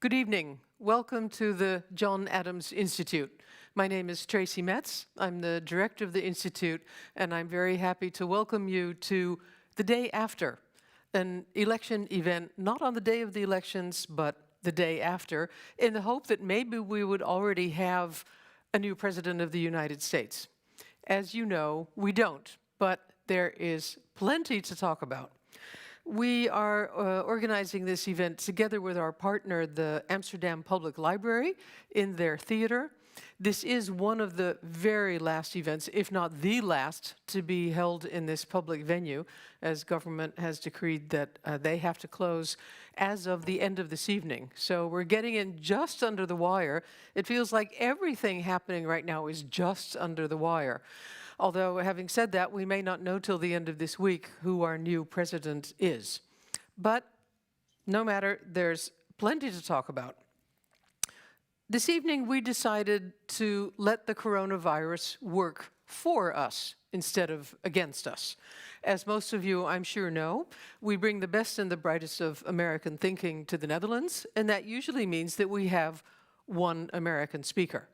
Good evening. Welcome to the John Adams Institute. My name is Tracy Metz. I'm the director of the Institute, and I'm very happy to welcome you to the day after, an election event, not on the day of the elections, but the day after, in the hope that maybe we would already have a new president of the United States. As you know, we don't, but there is plenty to talk about. We are organizing this event together with our partner, the Amsterdam Public Library, in their theater. This is one of the very last events, if not the last, to be held in this public venue, as government has decreed that they have to close as of the end of this evening. So we're getting in just under the wire. It feels like everything happening right now is just under the wire. Although, having said that, we may not know till the end of this week who our new president is. But no matter, there's plenty to talk about. This evening, we decided to let the coronavirus work for us instead of against us. As most of you, I'm sure, know, we bring the best and the brightest of American thinking to the Netherlands, and that usually means that we have one American speaker.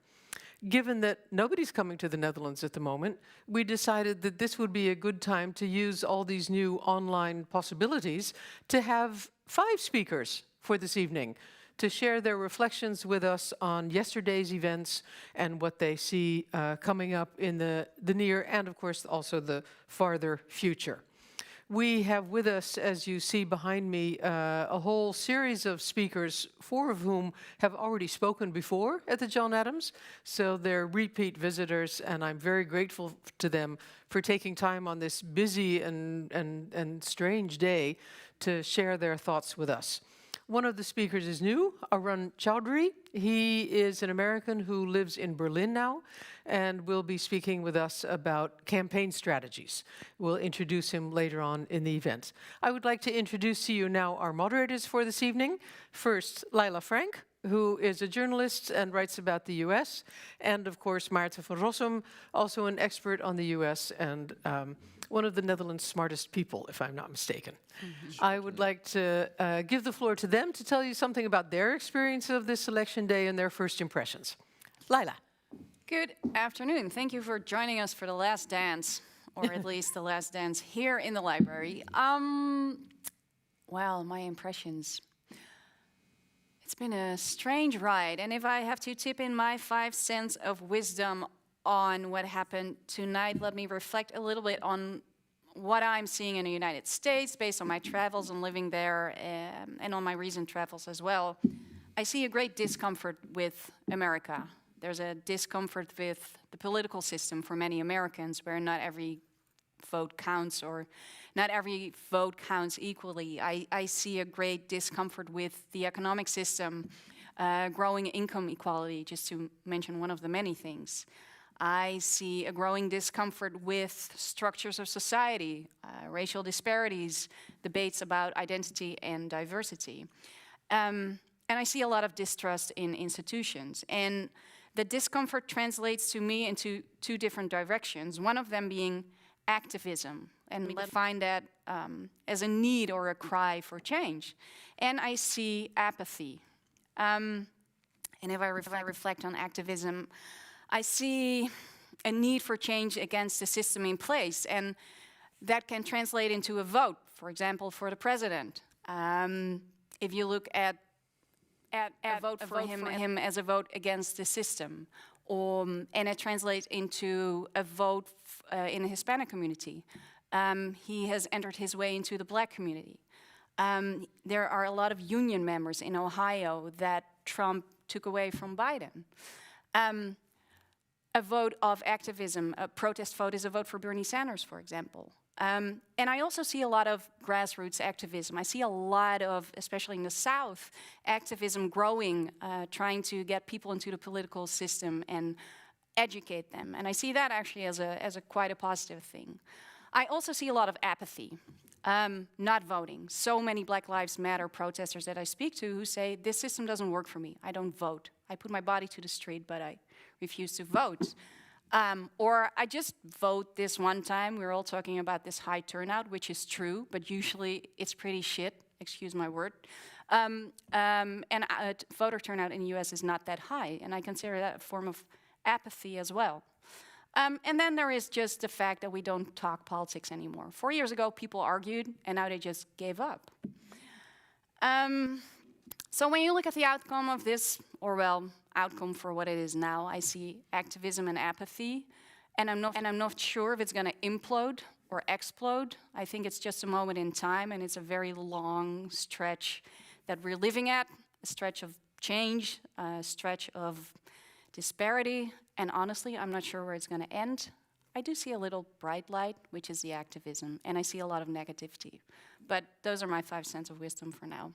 Given that nobody's coming to the Netherlands at the moment, we decided that this would be a good time to use all these new online possibilities to have 5 speakers for this evening to share their reflections with us on yesterday's events and what they see coming up in the near and, of course, also the farther future. We have with us, as you see behind me, a whole series of speakers, 4 of whom have already spoken before at the John Adams. So they're repeat visitors, and I'm very grateful to them for taking time on this busy and strange day to share their thoughts with us. One of the speakers is new, Arun Chaudhary. He is an American who lives in Berlin now and will be speaking with us about campaign strategies. We'll introduce him later on in the event. I would like to introduce to you now our moderators for this evening. First, Laila Frank, who is a journalist and writes about the US, and of course Maarten van Rossem, also an expert on the US and one of the Netherlands' smartest people, if I'm not mistaken. I would like to give the floor to them to tell you something about their experience of this election day and their first impressions. Laila. Good afternoon. Thank you for joining us for the last dance, or at least the last dance here in the library. Well, my impressions. It's been a strange ride, and if I have to tip in my 5 cents of wisdom on what happened tonight, let me reflect a little bit on what I'm seeing in the United States based on my travels and living there and on my recent travels as well. I see a great discomfort with America. There's a discomfort with the political system for many Americans where not every vote counts or not every vote counts equally. I see a great discomfort with the economic system, growing income equality, just to mention one of the many things. I see a growing discomfort with structures of society, racial disparities, debates about identity and diversity. And I see a lot of distrust in institutions. And the discomfort translates to me into 2 different directions, one of them being activism. And I find that as a need or a cry for change. And I see apathy. And if I reflect on activism, I see a need for change against the system in place, and that can translate into a vote, for example, for the president. If you look at a vote for him as a vote against the system, and it translates into a vote in the Hispanic community. He has entered his way into the Black community. There are a lot of union members in Ohio that Trump took away from Biden. A vote of activism, a protest vote is a vote for Bernie Sanders, for example. And I also see a lot of grassroots activism. I see a lot of, especially in the South, activism growing, trying to get people into the political system and educate them. And I see that actually as a quite a positive thing. I also see a lot of apathy, not voting. So many Black Lives Matter protesters that I speak to who say, this system doesn't work for me, I don't vote. I put my body to the street, but I refuse to vote. Or I just vote this one time. We're all talking about this high turnout, which is true, but usually it's pretty shit excuse my word. Voter turnout in the US is not that high, and I consider that a form of apathy as well. And then there is just the fact that we don't talk politics anymore. 4 years ago, people argued, and now they just gave up. So when you look at the outcome of this, or well, outcome for what it is now, I see activism and apathy, and I'm not sure if it's going to implode or explode. I think it's just a moment in time, and it's a very long stretch that we're living at, a stretch of change, a stretch of disparity, and honestly, I'm not sure where it's going to end. I do see a little bright light, which is the activism, and I see a lot of negativity. But those are my 5 cents of wisdom for now.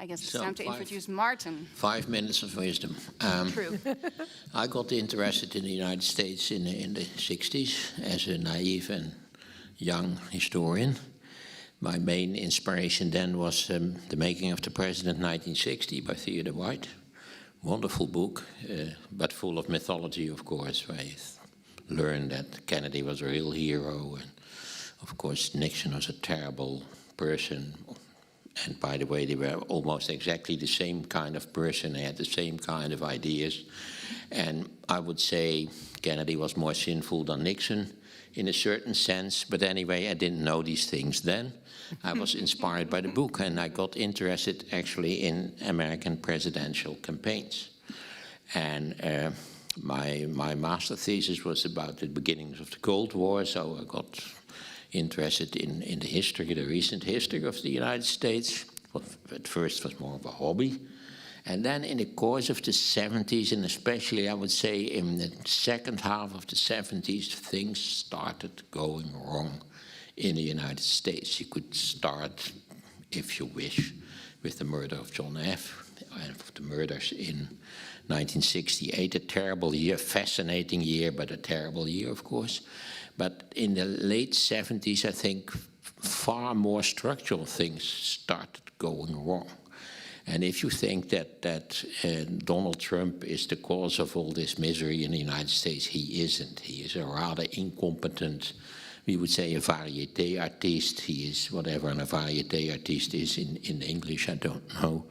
I guess it's time to introduce Maarten. 5 minutes of wisdom. True. I got interested in the United States in the 60s as a naive and young historian. My main inspiration then was The Making of the President, 1960, by Theodore White. Wonderful book, but full of mythology, of course, where you learn that Kennedy was a real hero, and of course Nixon was a terrible person. And by the way, they were almost exactly the same kind of person. They had the same kind of ideas. And I would say Kennedy was more sinful than Nixon in a certain sense. But anyway, I didn't know these things then. I was inspired by the book, and I got interested actually in American presidential campaigns. And my master thesis was about the beginnings of the Cold War, so I got interested in the history, the recent history of the United States. Well, at first it was more of a hobby. And then in the course of the 70s, and especially I would say in the second half of the 70s, things started going wrong in the United States. You could start, if you wish, with the murder of John F. and the murders in 1968, a terrible year, fascinating year, but a terrible year, of course. But in the late 70s, I think far more structural things started going wrong. And if you think that Donald Trump is the cause of all this misery in the United States, he isn't. He is a rather incompetent, we would say a variété artiste. He is whatever a variété artiste is in English, I don't know.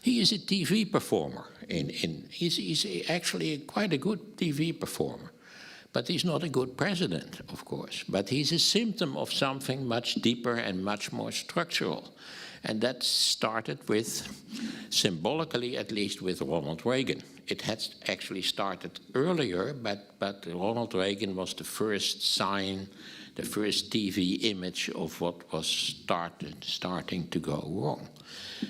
He is a TV performer. He's actually quite a good TV performer. But he's not a good president, of course. But he's a symptom of something much deeper and much more structural. And that started with, symbolically at least, with Ronald Reagan. It had actually started earlier, but Ronald Reagan was the first sign, the first TV image of what was starting to go wrong.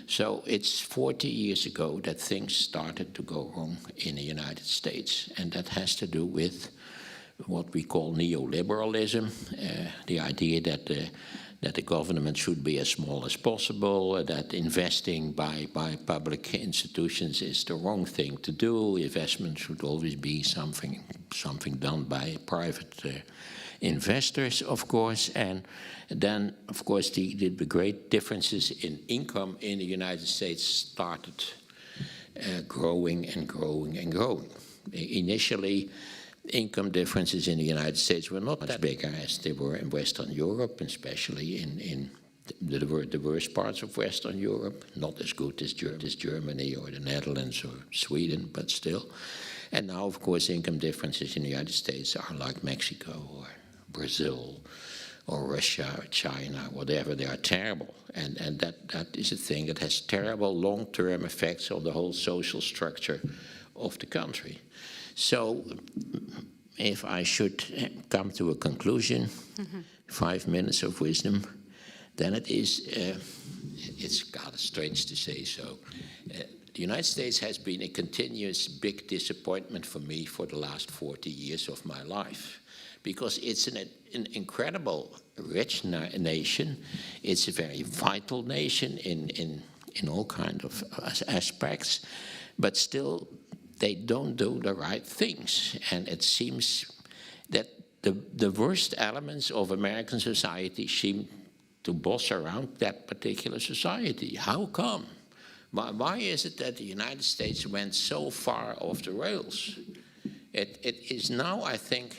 So it's 40 years ago that things started to go wrong in the United States. And that has to do with what we call neoliberalism, the idea that the government should be as small as possible, that investing by public institutions is the wrong thing to do. Investment should always be something done by private investors, of course. And then, of course, the great differences in income in the United States started growing and growing and growing. Initially, income differences in the United States were not as big as they were in Western Europe, especially in the worst parts of Western Europe, not as good as Germany or the Netherlands or Sweden, but still. And now, of course, income differences in the United States are like Mexico or Brazil or Russia or China, whatever. They are terrible. And that is a thing that has terrible long-term effects on the whole social structure of the country. So if I should come to a conclusion, 5 minutes of wisdom, then it is, it's kind of strange to say so. The United States has been a continuous big disappointment for me for the last 40 years of my life, because it's an incredible rich nation. It's a very vital nation in all kinds of aspects, but still they don't do the right things. And it seems that the worst elements of American society seem to boss around that particular society. How come? Why is it that the United States went so far off the rails? It is now, I think,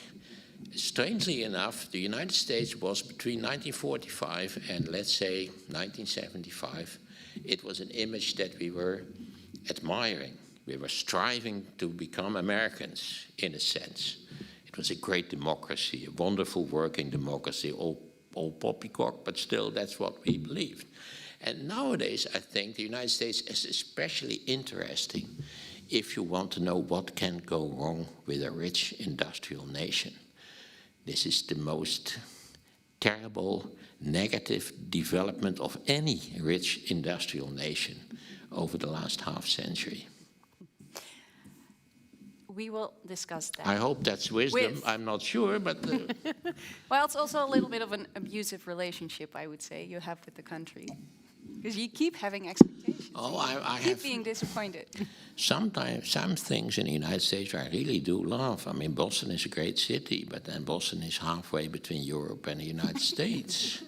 strangely enough, the United States was between 1945 and, let's say, 1975, it was an image that we were admiring. We were striving to become Americans, in a sense. It was a great democracy, a wonderful working democracy, all poppycock, but still that's what we believed. And nowadays, I think the United States is especially interesting if you want to know what can go wrong with a rich industrial nation. This is the most terrible, negative development of any rich industrial nation over the last half century. We will discuss that. I hope that's wisdom. I'm not sure, but... Well, it's also a little bit of an abusive relationship, I would say, you have with the country. Because you keep having expectations. Oh, I keep have being disappointed. Sometimes, some things in the United States I really do love. I mean, Boston is a great city, but then Boston is halfway between Europe and the United States.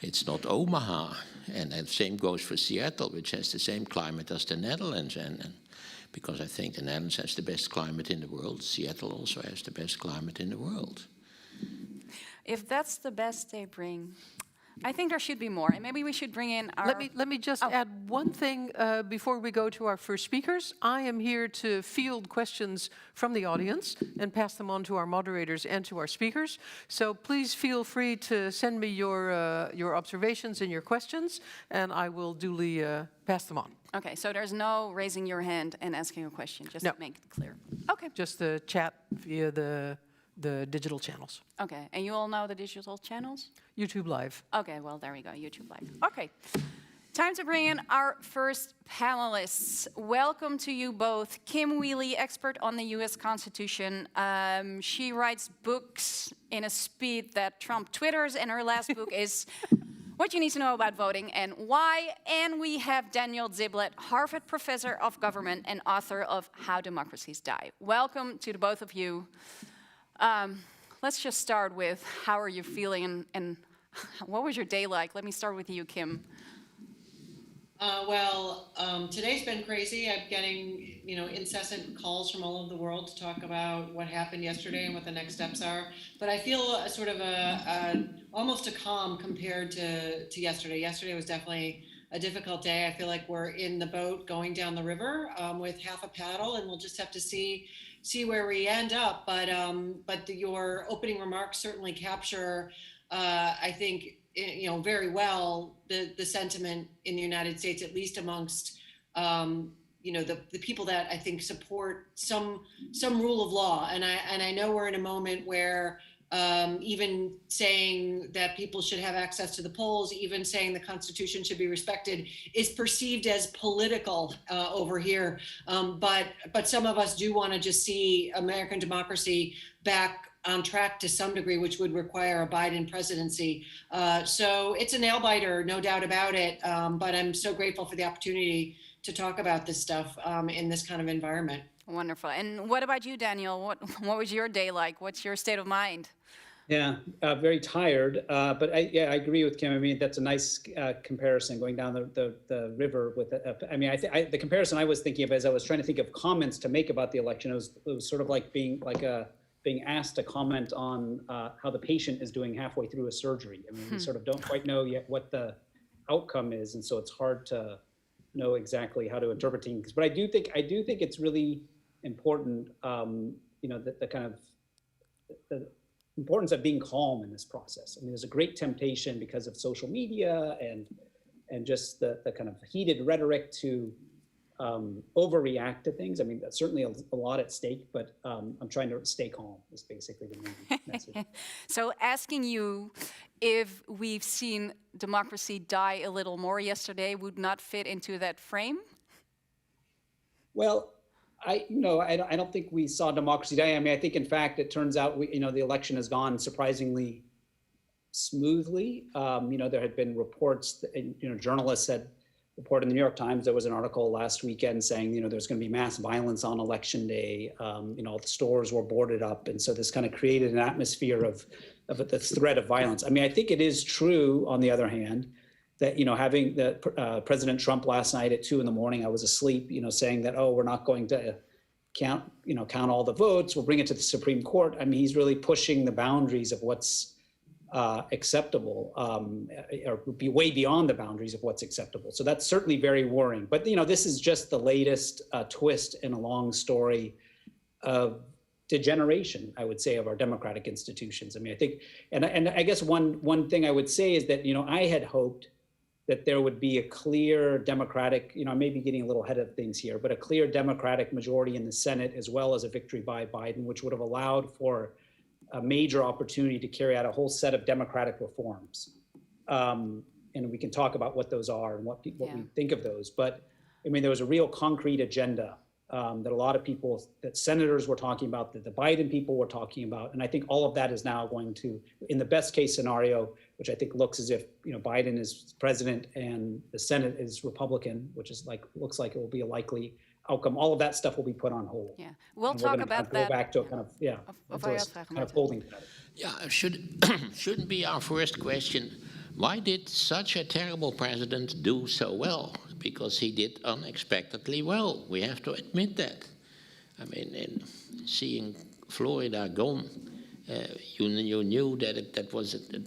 It's not Omaha. And the same goes for Seattle, which has the same climate as the Netherlands. And because I think the Netherlands has the best climate in the world, Seattle also has the best climate in the world. If that's the best they bring, I think there should be more, and maybe we should bring in our... Let me just add one thing before we go to our first speakers. I am here to field questions from the audience and pass them on to our moderators and to our speakers. So please feel free to send me your observations and your questions, and I will duly pass them on. Okay, so there's no raising your hand and asking a question, just to make it clear. Okay. Just the chat via the digital channels. Okay, and you all know the digital channels? YouTube Live. Okay, well, there we go, YouTube Live. Okay, time to bring in our first panelists. Welcome to you both. Kim Wehle, expert on the US Constitution. She writes books in a speed that Trump twitters, and her last book is What You Need to Know About Voting and Why. And we have Daniel Ziblatt, Harvard Professor of Government and author of How Democracies Die. Welcome to the both of you. Let's just start with how are you feeling and what was your day like? Let me start with you, Kim. Today's been crazy. I'm getting, incessant calls from all over the world to talk about what happened yesterday and what the next steps are. But I feel almost a calm compared to yesterday. Yesterday was definitely a difficult day. I feel like we're in the boat going down the river with half a paddle, and we'll just have to see where we end up. But your opening remarks certainly capture, I think, very well the sentiment in the United States, at least amongst the people that I think support some rule of law. And I know we're in a moment where even saying that people should have access to the polls, even saying the Constitution should be respected, is perceived as political over here. But some of us do want to just see American democracy back on track to some degree, which would require a Biden presidency. So it's a nail biter, no doubt about it. But I'm so grateful for the opportunity to talk about this stuff in this kind of environment. Wonderful. And what about you, Daniel? What was your day like? What's your state of mind? Yeah, very tired. But I agree with Kim. I mean, that's a nice comparison going down the river with the comparison I was thinking of as I was trying to think of comments to make about the election. It was sort of like being asked to comment on how the patient is doing halfway through a surgery. I mean, we sort of don't quite know yet what the outcome is, and so it's hard to know exactly how to interpret things. But I do think it's really important, the importance of being calm in this process. I mean, there's a great temptation because of social media and just the kind of heated rhetoric to overreact to things. I mean, that's certainly a lot at stake, but I'm trying to stay calm is basically the main message. So asking you if we've seen democracy die a little more yesterday would not fit into that frame? Well, I don't think we saw democracy die. I mean, I think in fact it turns out the election has gone surprisingly smoothly. There had been reports, journalists had reported in the New York Times. There was an article last weekend saying there's going to be mass violence on election day. The stores were boarded up, and so this kind of created an atmosphere of the threat of violence. I mean, I think it is true. On the other hand, that having the President Trump last night at 2 a.m, I was asleep, saying that we're not going to count all the votes. We'll bring it to the Supreme Court. I mean, he's really pushing the boundaries of what's acceptable, or be way beyond the boundaries of what's acceptable. So that's certainly very worrying. But this is just the latest twist in a long story of degeneration, I would say, of our democratic institutions. I mean, I think, and I guess one thing I would say is that I had hoped that there would be a clear democratic, I may be getting a little ahead of things here, but a clear democratic majority in the Senate, as well as a victory by Biden, which would have allowed for a major opportunity to carry out a whole set of democratic reforms. And we can talk about what those are and what we think of those. But I mean, there was a real concrete agenda that a lot of people, that senators were talking about, that the Biden people were talking about. And I think all of that is now going to, in the best case scenario, which I think looks as if Biden is president and the Senate is Republican, which is looks like it will be a likely outcome. All of that stuff will be put on hold. Yeah, we'll talk about that. Go back to a kind of holding pattern. Yeah, shouldn't be our first question. Why did such a terrible president do so well? Because he did unexpectedly well. We have to admit that. I mean, in seeing Florida gone, you knew that that was a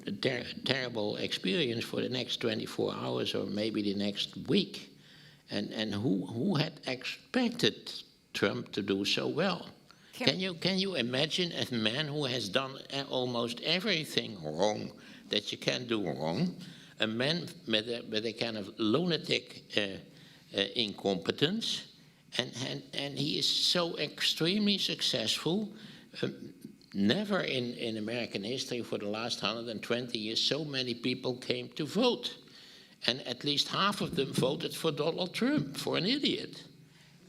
terrible experience for the next 24 hours or maybe the next week. And who had expected Trump to do so well? Can you imagine a man who has done almost everything wrong that you can do wrong, a man with a kind of lunatic incompetence, and he is so extremely successful. Never in American history for the last 120 years so many people came to vote. And at least half of them voted for Donald Trump, for an idiot.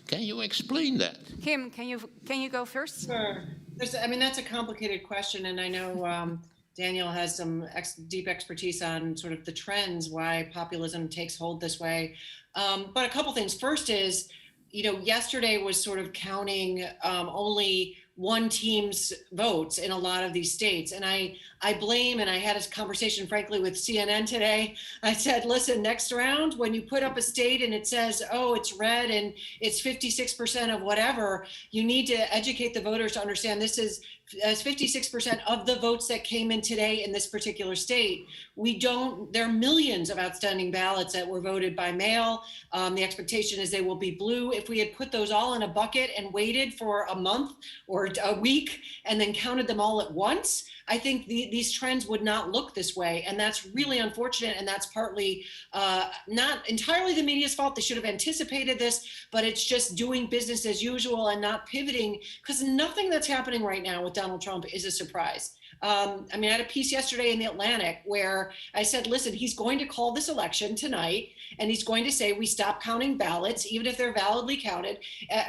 Can you explain that? Kim, can you go first? Sure. That's a complicated question, and I know Daniel has some deep expertise on sort of the trends, why populism takes hold this way. But a couple things. First is, yesterday was sort of counting only one team's votes in a lot of these states. And I blame, and I had a conversation, frankly, with CNN today. I said, listen, next round, when you put up a state and it says, oh, it's red and it's 56% of whatever, you need to educate the voters to understand this is 56% of the votes that came in today in this particular state. There are millions of outstanding ballots that were voted by mail. The expectation is they will be blue. If we had put those all in a bucket and waited for a month or a week and then counted them all at once, I think these trends would not look this way. And that's really unfortunate. And that's partly not entirely the media's fault. They should have anticipated this, but it's just doing business as usual and not pivoting, because nothing that's happening right now with Donald Trump is a surprise. I had a piece yesterday in the Atlantic where I said, listen, he's going to call this election tonight, and he's going to say we stop counting ballots, even if they're validly counted,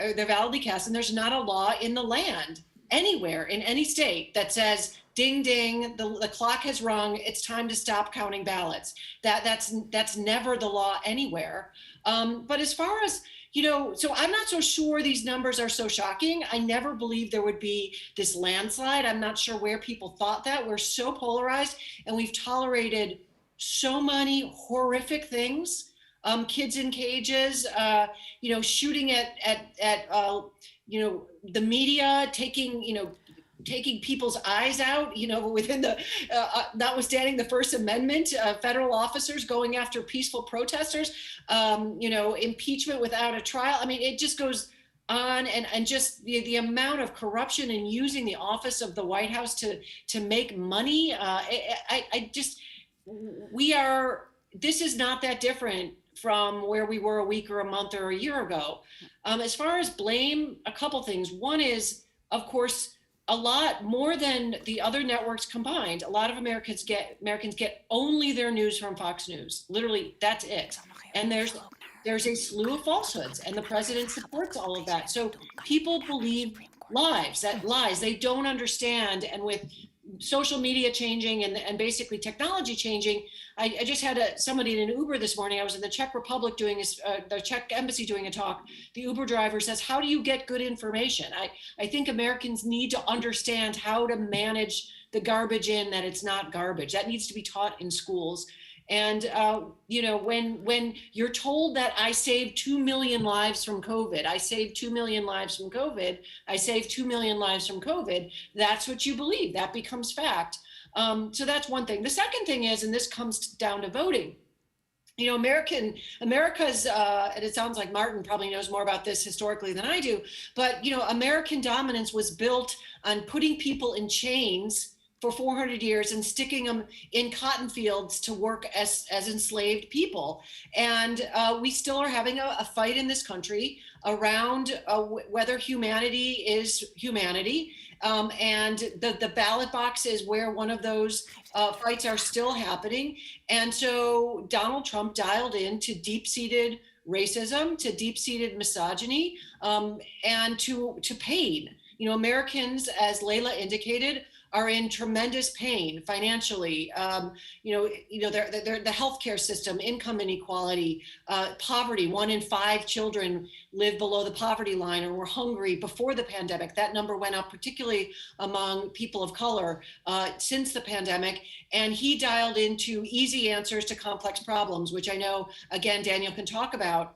or they're validly cast, and there's not a law in the land anywhere in any state that says, ding, ding, the clock has rung, it's time to stop counting ballots. That's never the law anywhere. But as far as, so I'm not so sure these numbers are so shocking. I never believed there would be this landslide. I'm not sure where people thought that. We're so polarized, and we've tolerated so many horrific things. Kids in cages, shooting at the media, taking people's eyes out, within the, notwithstanding the First Amendment, federal officers going after peaceful protesters, impeachment without a trial. It just goes on, and just the amount of corruption and using the office of the White House to make money. This is not that different from where we were a week or a month or a year ago. As far as blame, a couple things. One is, of course, a lot more than the other networks combined. A lot of Americans get only their news from Fox News. Literally, that's it. And there's a slew of falsehoods, and the president supports all of that. So people believe lies. They don't understand. And with social media changing and basically technology changing, I just had somebody in an Uber this morning. I was in the Czech Republic doing the Czech embassy doing a talk. The Uber driver says, how do you get good information? I think Americans need to understand how to manage the garbage in that it's not garbage. That needs to be taught in schools. And, when you're told that I saved 2 million lives from COVID, I saved 2 million lives from COVID, I saved 2 million lives from COVID, that's what you believe. That becomes fact. So that's one thing. The second thing is, and this comes down to voting. America's, and it sounds like Maarten probably knows more about this historically than I do, but, American dominance was built on putting people in chains for 400 years and sticking them in cotton fields to work as enslaved people. And we still are having a fight in this country around whether humanity is humanity. And the ballot box is where one of those fights are still happening. And so Donald Trump dialed into deep-seated racism, to deep-seated misogyny, and to pain. Americans, as Laila indicated, are in tremendous pain financially. The healthcare system, income inequality, poverty. 1 in 5 children live below the poverty line or were hungry before the pandemic. That number went up, particularly among people of color, since the pandemic. And he dialed into easy answers to complex problems, which I know, again, Daniel can talk about,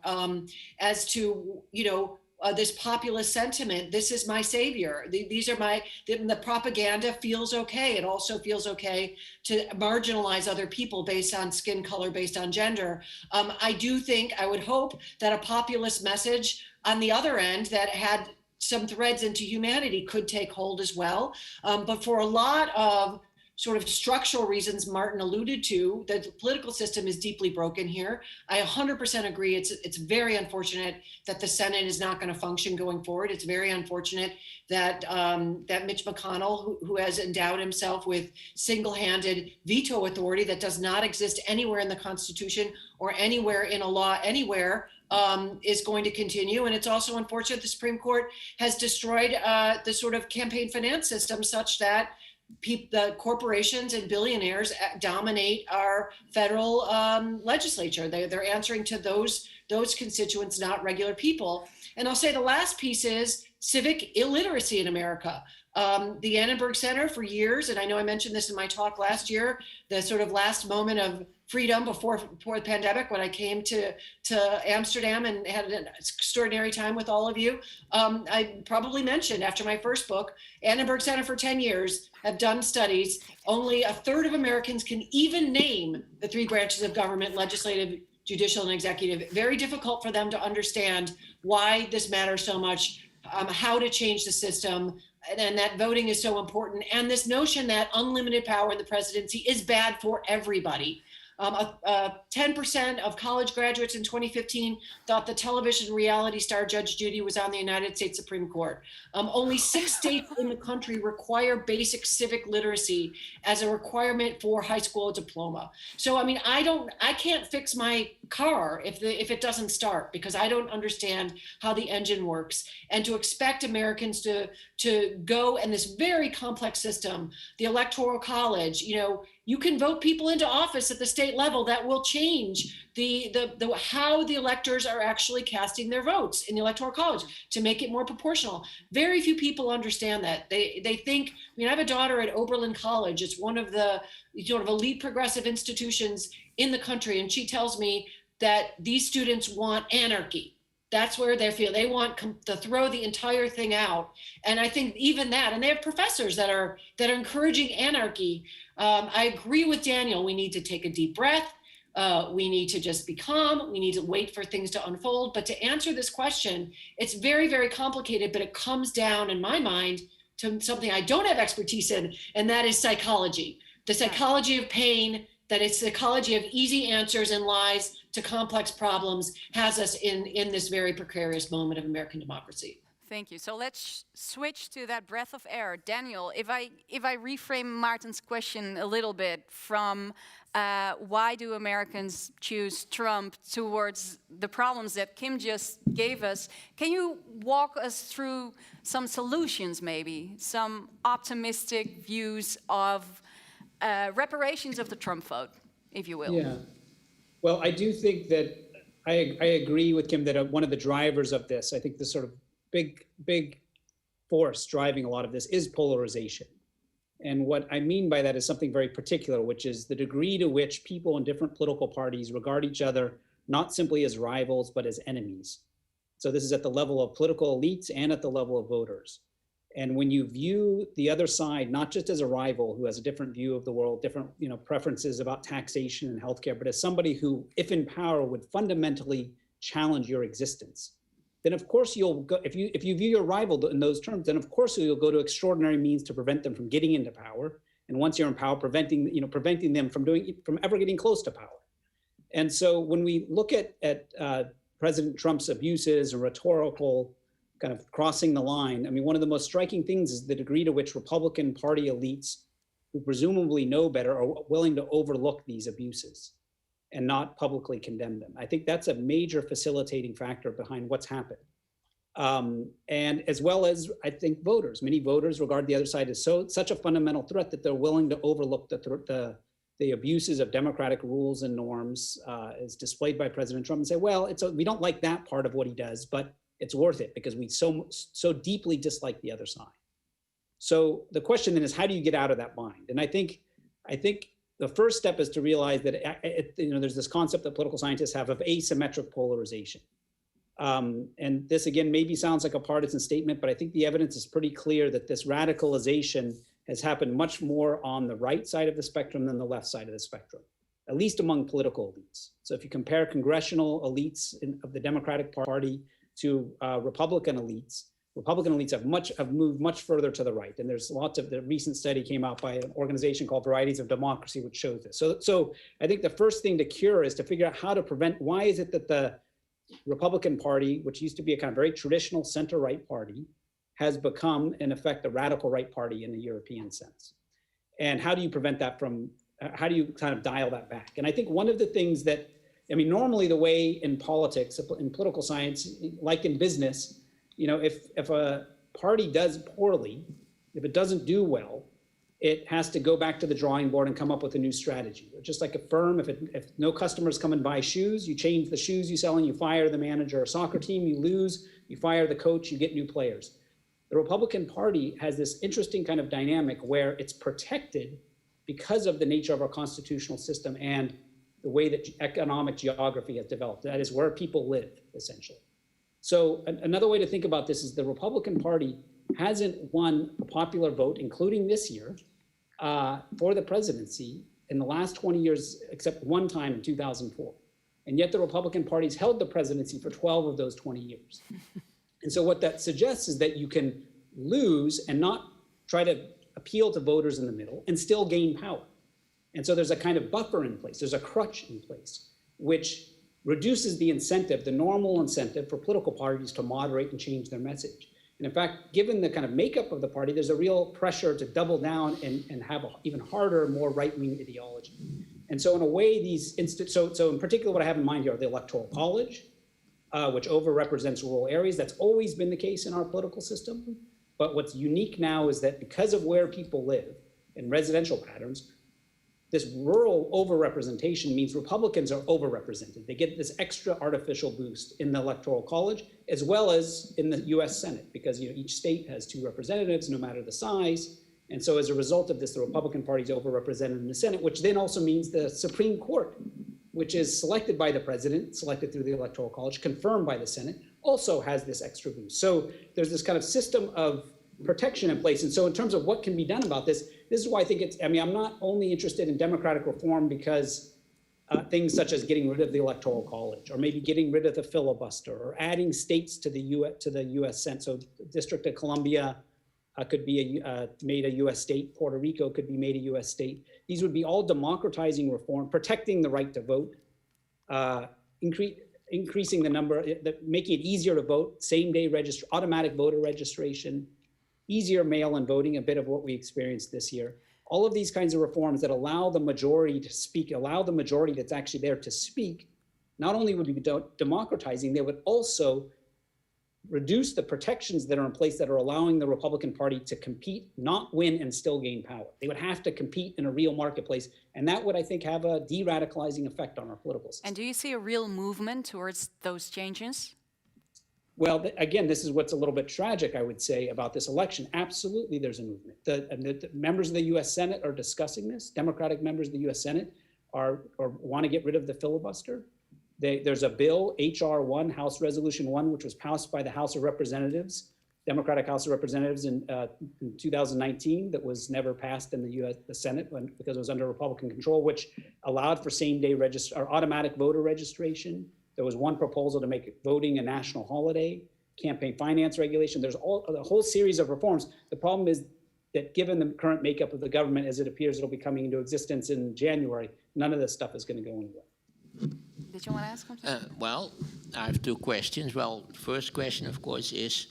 as to, this populist sentiment. This is my savior. These are the propaganda feels okay. It also feels okay to marginalize other people based on skin color, based on gender. I would hope that a populist message on the other end that had some threads into humanity could take hold as well. But for a lot of sort of structural reasons Maarten alluded to, the political system is deeply broken here. I 100% agree. It's very unfortunate that the Senate is not going to function going forward. It's very unfortunate that that Mitch McConnell, who has endowed himself with single-handed veto authority that does not exist anywhere in the Constitution or anywhere in a law anywhere, is going to continue. And it's also unfortunate the Supreme Court has destroyed the sort of campaign finance system such that the corporations and billionaires dominate our federal legislature. They're answering to those constituents, not regular people. And I'll say the last piece is civic illiteracy in America. The Annenberg Center for years, and I know I mentioned this in my talk last year, the sort of last moment of freedom before the pandemic, when I came to Amsterdam and had an extraordinary time with all of you. I probably mentioned after my first book, Annenberg Center for 10 years have done studies. Only a third of Americans can even name the 3 branches of government: legislative, judicial, and executive. Very difficult for them to understand why this matters so much, how to change the system, and that voting is so important. And this notion that unlimited power in the presidency is bad for everybody. 10% of college graduates in 2015 thought the television reality star Judge Judy was on the United States Supreme Court. Only 6 states in the country require basic civic literacy as a requirement for high school diploma. So, I mean, I can't fix my car if it doesn't start, because I don't understand how the engine works. And to expect Americans to go in this very complex system, the Electoral College, you can vote people into office at the state level that will change how the electors are actually casting their votes in the Electoral College to make it more proportional. Very few people understand that. They think, I have a daughter at Oberlin College. It's one of the sort of elite progressive institutions in the country. And she tells me that these students want anarchy. That's where they feel they want to throw the entire thing out. And I think even that, and they have professors that are encouraging anarchy. I agree with Daniel. We need to take a deep breath. We need to just be calm. We need to wait for things to unfold. But to answer this question, it's very, very complicated, but it comes down, in my mind, to something I don't have expertise in, and that is psychology. The psychology of pain, that it's the psychology of easy answers and lies to complex problems, has us in this very precarious moment of American democracy. Thank you. So let's switch to that breath of air. Daniel, if I reframe Maarten's question a little bit from why do Americans choose Trump towards the problems that Kim just gave us, can you walk us through some solutions, maybe, some optimistic views of reparations of the Trump vote, if you will? Yeah. Well, I do think that I agree with Kim that one of the drivers of this, I think the sort of big force driving a lot of this is polarization. And what I mean by that is something very particular, which is the degree to which people in different political parties regard each other not simply as rivals, but as enemies. So this is at the level of political elites and at the level of voters. And when you view the other side, not just as a rival who has a different view of the world, different preferences about taxation and healthcare, but as somebody who, if in power, would fundamentally challenge your existence, then of course you'll go, if you view your rival in those terms, then of course you'll go to extraordinary means to prevent them from getting into power. And once you're in power, preventing them from ever getting close to power. And so when we look at President Trump's abuses and rhetorical kind of crossing the line, I mean, one of the most striking things is the degree to which Republican Party elites, who presumably know better, are willing to overlook these abuses and not publicly condemn them. I think that's a major facilitating factor behind what's happened. And as well as, I think, voters. Many voters regard the other side as such a fundamental threat that they're willing to overlook the abuses of democratic rules and norms as displayed by President Trump and say, well, we don't like that part of what he does, but it's worth it because we so deeply dislike the other side. So the question then is, how do you get out of that bind? And I think the first step is to realize that there's this concept that political scientists have of asymmetric polarization. And this, again, maybe sounds like a partisan statement, but I think the evidence is pretty clear that this radicalization has happened much more on the right side of the spectrum than the left side of the spectrum, at least among political elites. So if you compare congressional elites of the Democratic Party to Republican elites have moved much further to the right. And there's lots of, the recent study came out by an organization called Varieties of Democracy, which shows this. So I think the first thing to cure is to figure out how to prevent, why is it that the Republican Party, which used to be a kind of very traditional center-right party, has become, in effect, a radical right party in the European sense? And how do you prevent that from, how do you kind of dial that back? And I think one of the things that, I mean, normally the way in politics, in political science, like in business, if a party does poorly, if it doesn't do well, it has to go back to the drawing board and come up with a new strategy. Just like a firm, if no customers come and buy shoes, you change the shoes you sell and you fire the manager. A soccer team, you lose, you fire the coach, you get new players. The Republican Party has this interesting kind of dynamic where it's protected because of the nature of our constitutional system and the way that economic geography has developed. That is where people live, essentially. So another way to think about this is the Republican Party hasn't won a popular vote, including this year, for the presidency in the last 20 years, except one time in 2004. And yet the Republican Party's held the presidency for 12 of those 20 years. And so what that suggests is that you can lose and not try to appeal to voters in the middle and still gain power. And so there's a kind of buffer in place, there's a crutch in place, which reduces the incentive, the normal incentive for political parties to moderate and change their message. And in fact, given the kind of makeup of the party, there's a real pressure to double down and have an even harder, more right-wing ideology. And so in a way, so in particular, what I have in mind here are the Electoral College, which overrepresents rural areas. That's always been the case in our political system. But what's unique now is that because of where people live and residential patterns, this rural overrepresentation means Republicans are overrepresented. They get this extra artificial boost in the Electoral College, as well as in the US Senate, because each state has 2 representatives, no matter the size. And so as a result of this, the Republican Party is overrepresented in the Senate, which then also means the Supreme Court, which is selected by the president, selected through the Electoral College, confirmed by the Senate, also has this extra boost. So there's this kind of system of protection in place. And so in terms of what can be done about this is why I think I'm not only interested in democratic reform because things such as getting rid of the Electoral College, or maybe getting rid of the filibuster, or adding states to the U.S. Senate. So the District of Columbia could be made a U.S. state. Puerto Rico could be made a U.S. state. These would be all democratizing reform, protecting the right to vote, increasing the number, making it easier to vote, same-day automatic voter registration, easier mail-in voting, a bit of what we experienced this year. All of these kinds of reforms that allow the majority to speak, allow the majority that's actually there to speak, not only would be democratizing, they would also reduce the protections that are in place that are allowing the Republican Party to compete, not win, and still gain power. They would have to compete in a real marketplace, and that would, I think, have a de-radicalizing effect on our political system. And do you see a real movement towards those changes? Well, again, this is what's a little bit tragic, I would say, about this election. Absolutely, there's a movement. The members of the U.S. Senate are discussing this. Democratic members of the U.S. Senate want to get rid of the filibuster. There's a bill, H.R. 1, House Resolution 1, which was passed by the House of Representatives, Democratic House of Representatives in 2019, that was never passed in the Senate because it was under Republican control, which allowed for same-day or automatic voter registration. There was one proposal to make voting a national holiday, campaign finance regulation. There's a whole series of reforms. The problem is that given the current makeup of the government, as it appears it'll be coming into existence in January, none of this stuff is going to go anywhere. Did you want to ask something? Well, I have two questions. Well, the first question, of course, is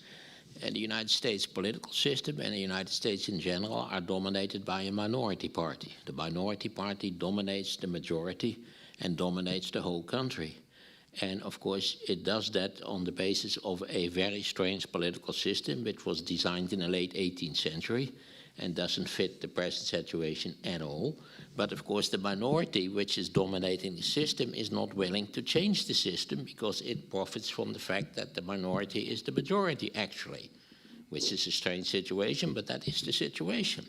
the United States political system and the United States in general are dominated by a minority party. The minority party dominates the majority and dominates the whole country. And of course, it does that on the basis of a very strange political system, which was designed in the late 18th century and doesn't fit the present situation at all. But of course, the minority which is dominating the system is not willing to change the system because it profits from the fact that the minority is the majority, actually, which is a strange situation, but that is the situation.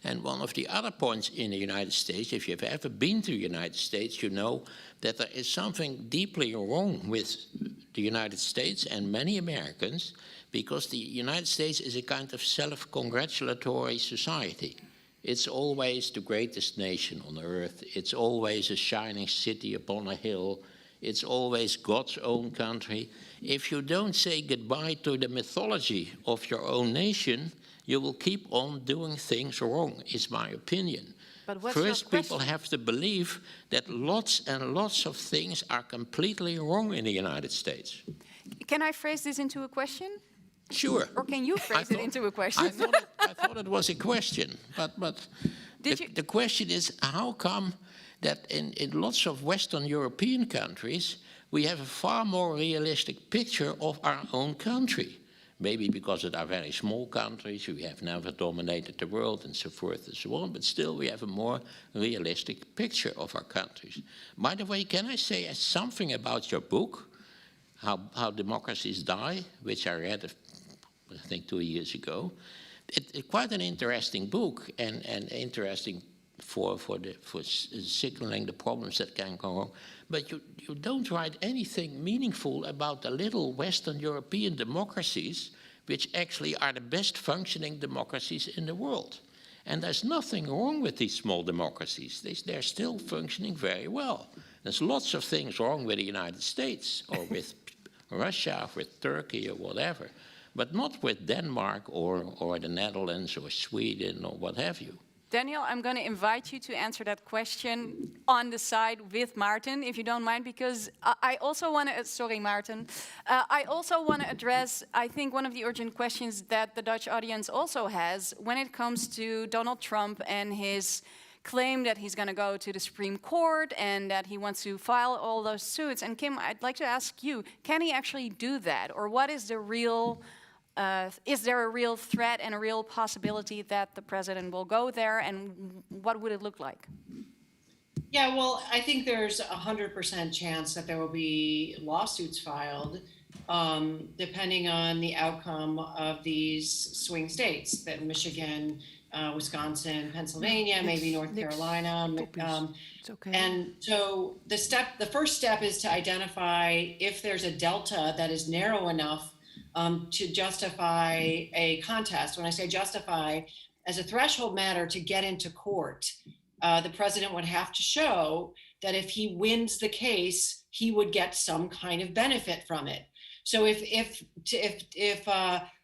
And one of the other points in the United States, if you've ever been to the United States, you know that there is something deeply wrong with the United States and many Americans, because the United States is a kind of self-congratulatory society. It's always the greatest nation on earth. It's always a shining city upon a hill. It's always God's own country. If you don't say goodbye to the mythology of your own nation, you will keep on doing things wrong, is my opinion. But what's First, your question? people have to believe that lots and lots of things are completely wrong in the United States. Can I phrase this into a question? Sure. Or can you phrase it into a question? I thought it was a question, but the question is, how come that in lots of Western European countries, we have a far more realistic picture of our own country? Maybe because it are very small countries, we have never dominated the world and so forth and so on, but still we have a more realistic picture of our countries. By the way, can I say something about your book, How Democracies Die, which I read, I think 2 years ago. It's quite an interesting book and interesting for signaling the problems that can go wrong. But you don't write anything meaningful about the little Western European democracies, which actually are the best functioning democracies in the world. And there's nothing wrong with these small democracies. They're still functioning very well. There's lots of things wrong with the United States or with Russia, with Turkey or whatever, but not with Denmark or the Netherlands or Sweden or what have you. Daniel, I'm going to invite you to answer that question on the side with Maarten, if you don't mind, because I also want to, sorry Maarten, I also want to address, I think, one of the urgent questions that the Dutch audience also has when it comes to Donald Trump and his claim that he's going to go to the Supreme Court and that he wants to file all those suits. And Kim, I'd like to ask you, can he actually do that? Or what is the real... is there a real threat and a real possibility that the president will go there, and what would it look like? Yeah, well, I think there's 100% chance that there will be lawsuits filed, depending on the outcome of these swing states, that Michigan, Wisconsin, Pennsylvania, maybe North Carolina. It's okay. And so the first step is to identify if there's a delta that is narrow enough to justify a contest. When I say justify, as a threshold matter to get into court, the president would have to show that if he wins the case, he would get some kind of benefit from it. So if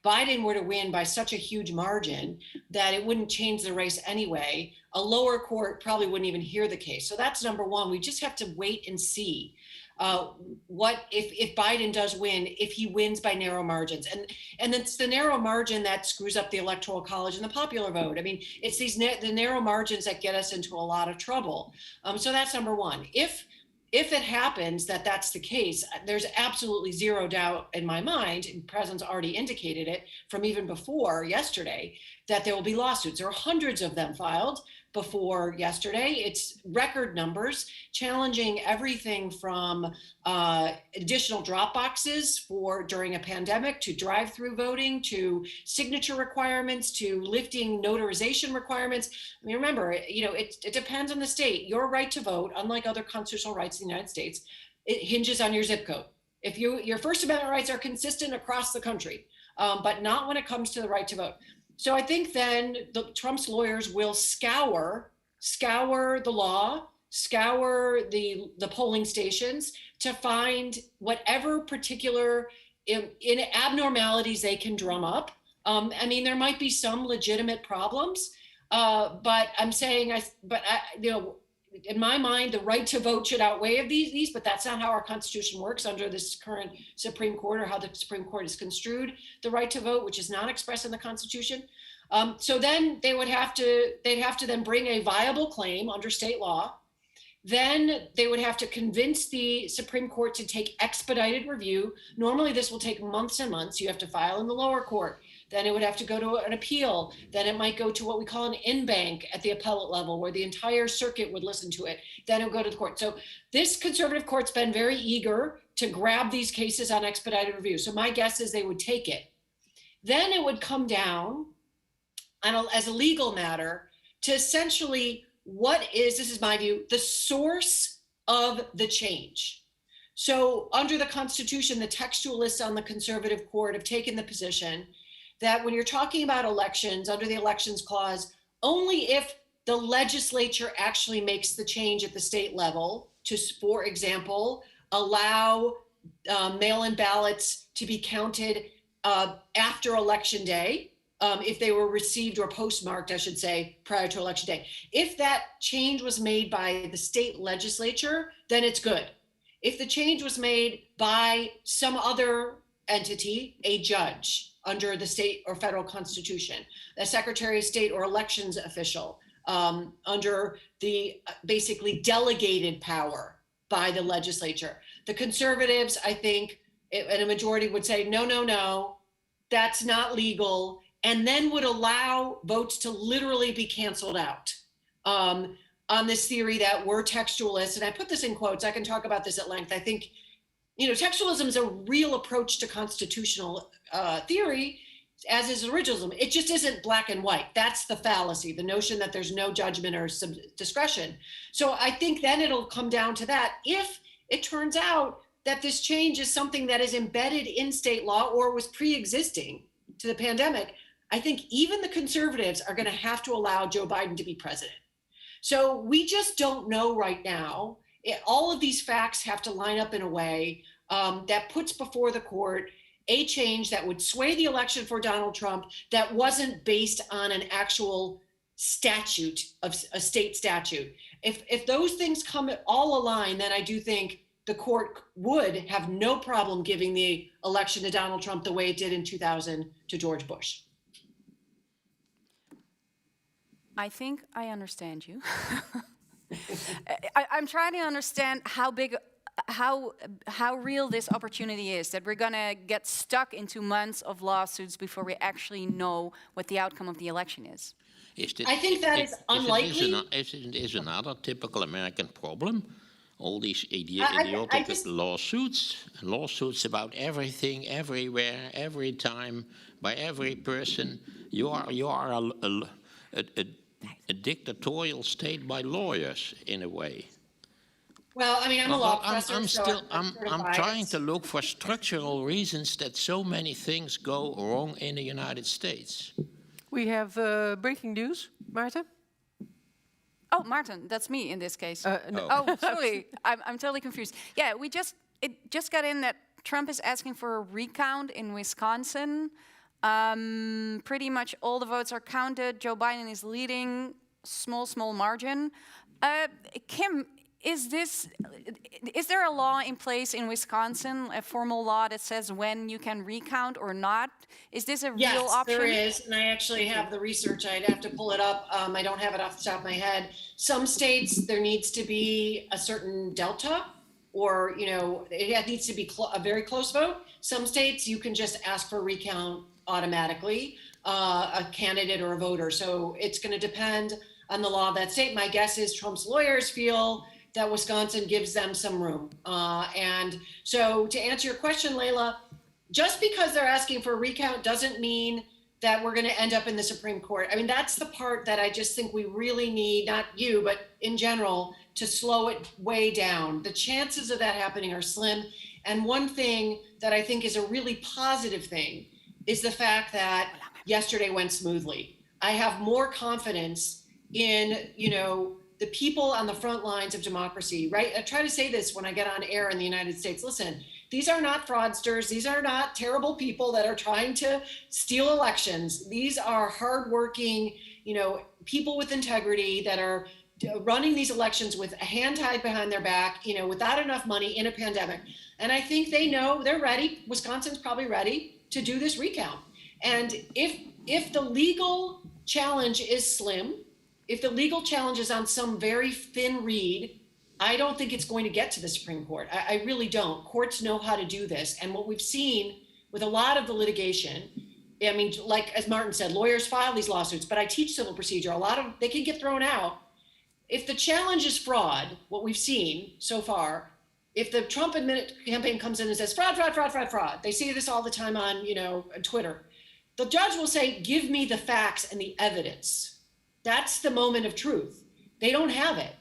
Biden were to win by such a huge margin that it wouldn't change the race anyway, a lower court probably wouldn't even hear the case. So that's number one. We just have to wait and see. What if Biden does win, if he wins by narrow margins, and it's the narrow margin that screws up the electoral college and the popular vote. I mean, it's the narrow margins that get us into a lot of trouble. So that's number one. If it happens that that's the case, there's absolutely zero doubt in my mind, and the president's already indicated it from even before yesterday, that there will be lawsuits. There are hundreds of them filed before yesterday. It's record numbers, challenging everything from additional drop boxes for during a pandemic, to drive-through voting, to signature requirements, to lifting notarization requirements. I mean, remember, it depends on the state. Your right to vote, unlike other constitutional rights in the United States, it hinges on your zip code. If your First Amendment rights are consistent across the country, but not when it comes to the right to vote. So I think then Trump's lawyers will scour the law, scour the polling stations to find whatever particular in abnormalities they can drum up. I mean, there might be some legitimate problems, but I'm saying, in my mind, the right to vote should outweigh these, but that's not how our Constitution works under this current Supreme Court, or how the Supreme Court has construed the right to vote, which is not expressed in the Constitution. So then they'd have to then bring a viable claim under state law. Then they would have to convince the Supreme Court to take expedited review. Normally this will take months and months. You have to file in the lower court. Then it would have to go to an appeal. Then it might go to what we call an in-bank at the appellate level, where the entire circuit would listen to it. Then it would go to the court. So this conservative court's been very eager to grab these cases on expedited review. So my guess is they would take it. Then it would come down as a legal matter to essentially this is my view, the source of the change. So under the Constitution, the textualists on the conservative court have taken the position that when you're talking about elections under the Elections Clause, only if the legislature actually makes the change at the state level to, for example, allow mail-in ballots to be counted after Election Day, if they were received or postmarked, I should say, prior to Election Day. If that change was made by the state legislature, then it's good. If the change was made by some other entity, a judge under the state or federal constitution, a secretary of state or elections official, under the basically delegated power by the legislature. The conservatives, I think, and a majority would say, no, that's not legal, and then would allow votes to literally be canceled out on this theory that we're textualists. And I put this in quotes. I can talk about this at length. I think, textualism is a real approach to constitutional theory, as is originalism. It just isn't black and white. That's the fallacy, the notion that there's no judgment or some discretion. So I think then it'll come down to that. If it turns out that this change is something that is embedded in state law or was pre-existing to the pandemic, I think even the conservatives are going to have to allow Joe Biden to be president. So we just don't know right now. All of these facts have to line up in a way that puts before the court a change that would sway the election for Donald Trump, that wasn't based on an actual statute, of a state statute. If those things come all align, then I do think the court would have no problem giving the election to Donald Trump the way it did in 2000 to George Bush. I think I understand you. I'm trying to understand how real this opportunity is, that we're gonna get stuck into months of lawsuits before we actually know what the outcome of the election is. I think that is unlikely. Is another typical American problem. All these idiotic lawsuits about everything, everywhere, every time, by every person. You are a dictatorial state by lawyers, in a way. Well, I mean, I'm a law professor. I'm trying to look for structural reasons that so many things go wrong in the United States. We have breaking news, Maarten. Oh, Maarten, that's me in this case. No. Oh, sorry, I'm totally confused. Yeah, it just got in that Trump is asking for a recount in Wisconsin. Pretty much all the votes are counted. Joe Biden is leading, small margin. Kim, is there a law in place in Wisconsin, a formal law that says when you can recount or not? Is this a real option? Yes, there is, and I actually have the research. I'd have to pull it up. I don't have it off the top of my head. Some states, there needs to be a certain delta, or it needs to be a very close vote. Some states, you can just ask for a recount automatically. a candidate or a voter. So it's going to depend on the law of that state. My guess is Trump's lawyers feel that Wisconsin gives them some room. And so to answer your question, Laila, just because they're asking for a recount doesn't mean that we're going to end up in the Supreme Court. I mean, that's the part that I just think we really need, not you, but in general, to slow it way down. The chances of that happening are slim. And one thing that I think is a really positive thing is the fact that yesterday went smoothly. I have more confidence in, the people on the front lines of democracy, right? I try to say this when I get on air in the United States. Listen, these are not fraudsters. These are not terrible people that are trying to steal elections. These are hardworking, people with integrity that are running these elections with a hand tied behind their back, without enough money in a pandemic. And I think they know they're ready. Wisconsin's probably ready to do this recount. And if the legal challenge is slim, if the legal challenge is on some very thin reed, I don't think it's going to get to the Supreme Court. I really don't. Courts know how to do this. And what we've seen with a lot of the litigation, I mean, like as Maarten said, lawyers file these lawsuits, but I teach civil procedure. They can get thrown out. If the challenge is fraud, what we've seen so far, if the Trump campaign comes in and says fraud, fraud, fraud, fraud, fraud, they say this all the time on, Twitter. The judge will say, give me the facts and the evidence. That's the moment of truth. They don't have it.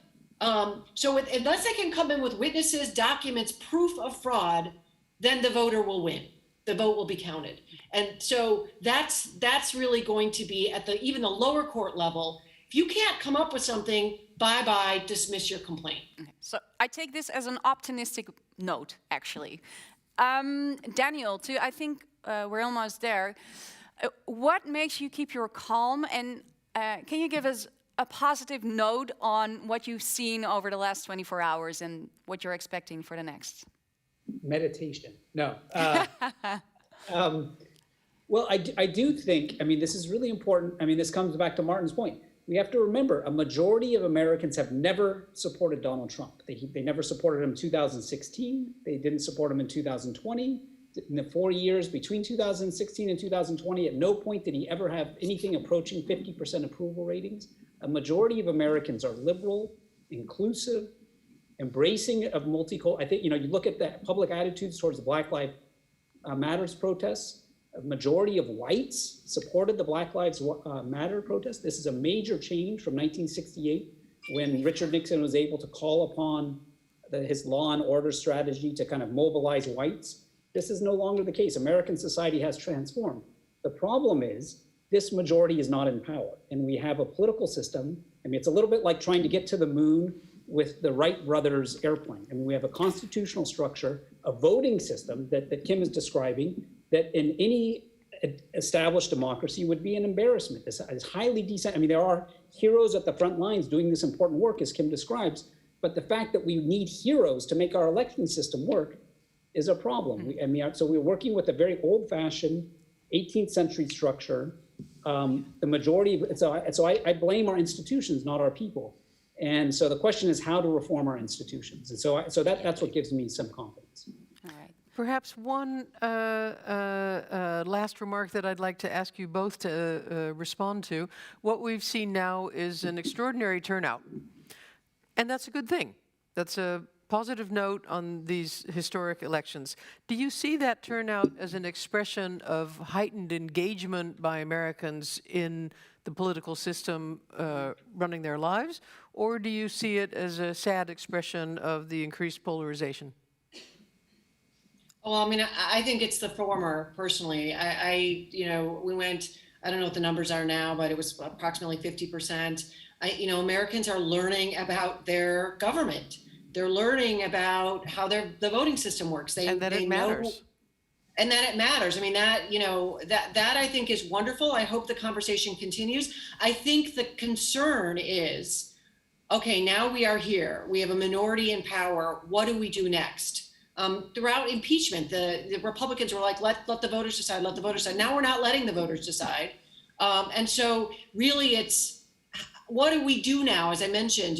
So unless they can come in with witnesses, documents, proof of fraud, then the voter will win. The vote will be counted. And so that's really going to be at even the lower court level. If you can't come up with something, bye-bye, dismiss your complaint. Okay. So I take this as an optimistic note, actually. Daniel, I think we're almost there. What makes you keep your calm? And can you give us a positive note on what you've seen over the last 24 hours and what you're expecting for the next? Meditation. No. Well, I do think, this is really important. This comes back to Maarten's point. We have to remember, a majority of Americans have never supported Donald Trump. They never supported him in 2016. They didn't support him in 2020. In the 4 years between 2016 and 2020, at no point did he ever have anything approaching 50% approval ratings. A majority of Americans are liberal, inclusive, embracing of multicultural. I think, you look at the public attitudes towards the Black Lives Matters protests. A majority of whites supported the Black Lives Matter protest. This is a major change from 1968, when Richard Nixon was able to call upon his law and order strategy to kind of mobilize whites. This is no longer the case. American society has transformed. The problem is this majority is not in power, and we have a political system. It's a little bit like trying to get to the moon with the Wright brothers airplane. We have a constitutional structure, a voting system that Kim is describing, that in any established democracy would be an embarrassment. It's highly decent. There are heroes at the front lines doing this important work, as Kim describes, but the fact that we need heroes to make our election system work is a problem. So we're working with a very old-fashioned 18th century structure. The majority of so I blame our institutions, not our people. And so the question is how to reform our institutions. And so that's what gives me some confidence. All right. Perhaps one last remark that I'd like to ask you both to respond to. What we've seen now is an extraordinary turnout, and that's a good thing. That's a positive note on these historic elections. Do you see that turnout as an expression of heightened engagement by Americans in the political system running their lives, or do you see it as a sad expression of the increased polarization? Well, I think it's the former, personally. We went, I don't know what the numbers are now, but it was approximately 50%. Americans are learning about their government. They're learning about how the voting system works. And that it matters. And that it matters. That I think is wonderful. I hope the conversation continues. I think the concern is, okay, now we are here. We have a minority in power. What do we do next? Throughout impeachment, the Republicans were like, let the voters decide, let the voters decide. Now we're not letting the voters decide. And so really it's, what do we do now? As I mentioned,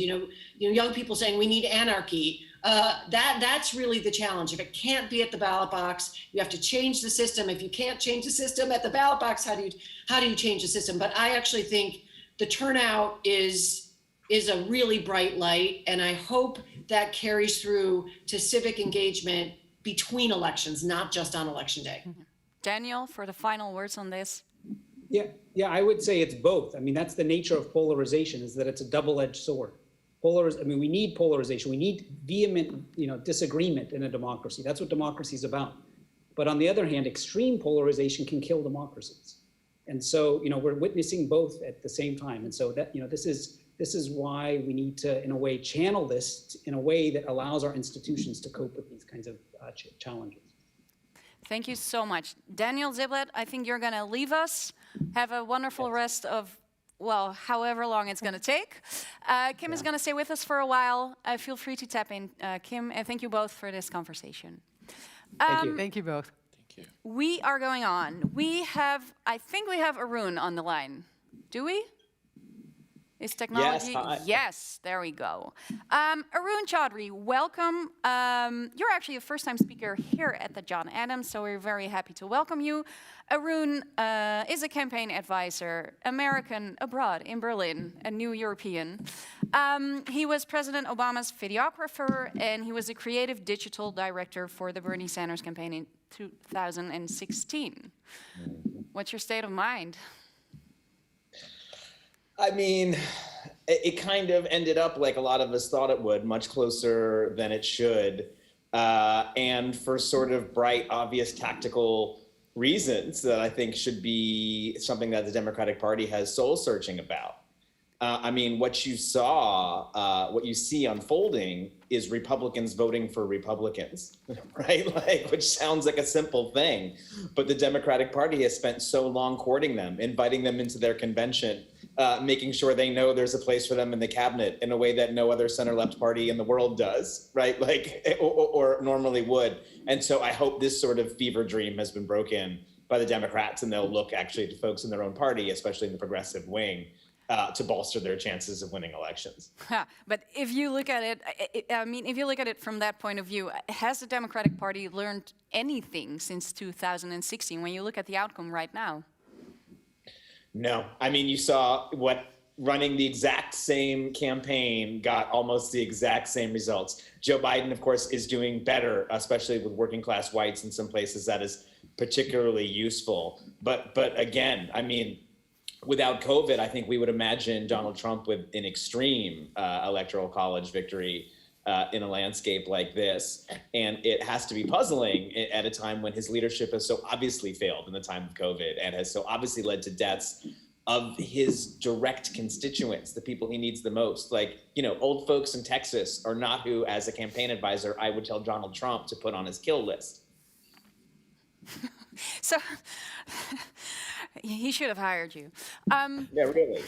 young people saying we need anarchy. That's really the challenge. If it can't be at the ballot box, you have to change the system. If you can't change the system at the ballot box, how do you change the system? But I actually think the turnout is a really bright light, and I hope that carries through to civic engagement between elections, not just on election day. Daniel, for the final words on this. Yeah, I would say it's both. I mean, that's the nature of polarization, is that it's a double-edged sword. We need polarization. We need vehement, disagreement in a democracy. That's what democracy is about. But on the other hand, extreme polarization can kill democracies. And so, we're witnessing both at the same time. And so that, this is why we need to, in a way, channel this in a way that allows our institutions to cope with these kinds of challenges. Thank you so much. Daniel Ziblatt, I think you're going to leave us. Have a wonderful rest of, well, however long it's going to take. Kim is going to stay with us for a while. Feel free to tap in, Kim, and thank you both for this conversation. Thank you. Thank you both. Thank you. We are going on. I think we have Arun on the line. Do we? Is technology? Yes, there we go. Arun Chaudhary, welcome. You're actually a first-time speaker here at the John Adams, so we're very happy to welcome you. Arun is a campaign advisor, American abroad in Berlin, a new European. He was President Obama's videographer, and he was the creative digital director for the Bernie Sanders campaign in 2016. What's your state of mind? I mean, it kind of ended up like a lot of us thought it would, much closer than it should. And for sort of bright, obvious tactical reasons that I think should be something that the Democratic Party has soul searching about. I mean, what you see unfolding is Republicans voting for Republicans, right? Which sounds like a simple thing, but the Democratic Party has spent so long courting them, inviting them into their convention, making sure they know there's a place for them in the cabinet in a way that no other center-left party in the world does, right? Or normally would. And so I hope this sort of fever dream has been broken by the Democrats, and they'll look actually to folks in their own party, especially in the progressive wing, to bolster their chances of winning elections. But if you look at it, if you look at it from that point of view, has the Democratic Party learned anything since 2016 when you look at the outcome right now? No. I mean, you saw what running the exact same campaign got almost the exact same results. Joe Biden, of course, is doing better, especially with working class whites in some places. That is particularly useful. But again, I mean, without COVID, I think we would imagine Donald Trump with an extreme electoral college victory in a landscape like this. And it has to be puzzling at a time when his leadership has so obviously failed in the time of COVID and has so obviously led to deaths of his direct constituents, the people he needs the most. Like, old folks in Texas are not who, as a campaign advisor, I would tell Donald Trump to put on his kill list. So he should have hired you. Yeah, really,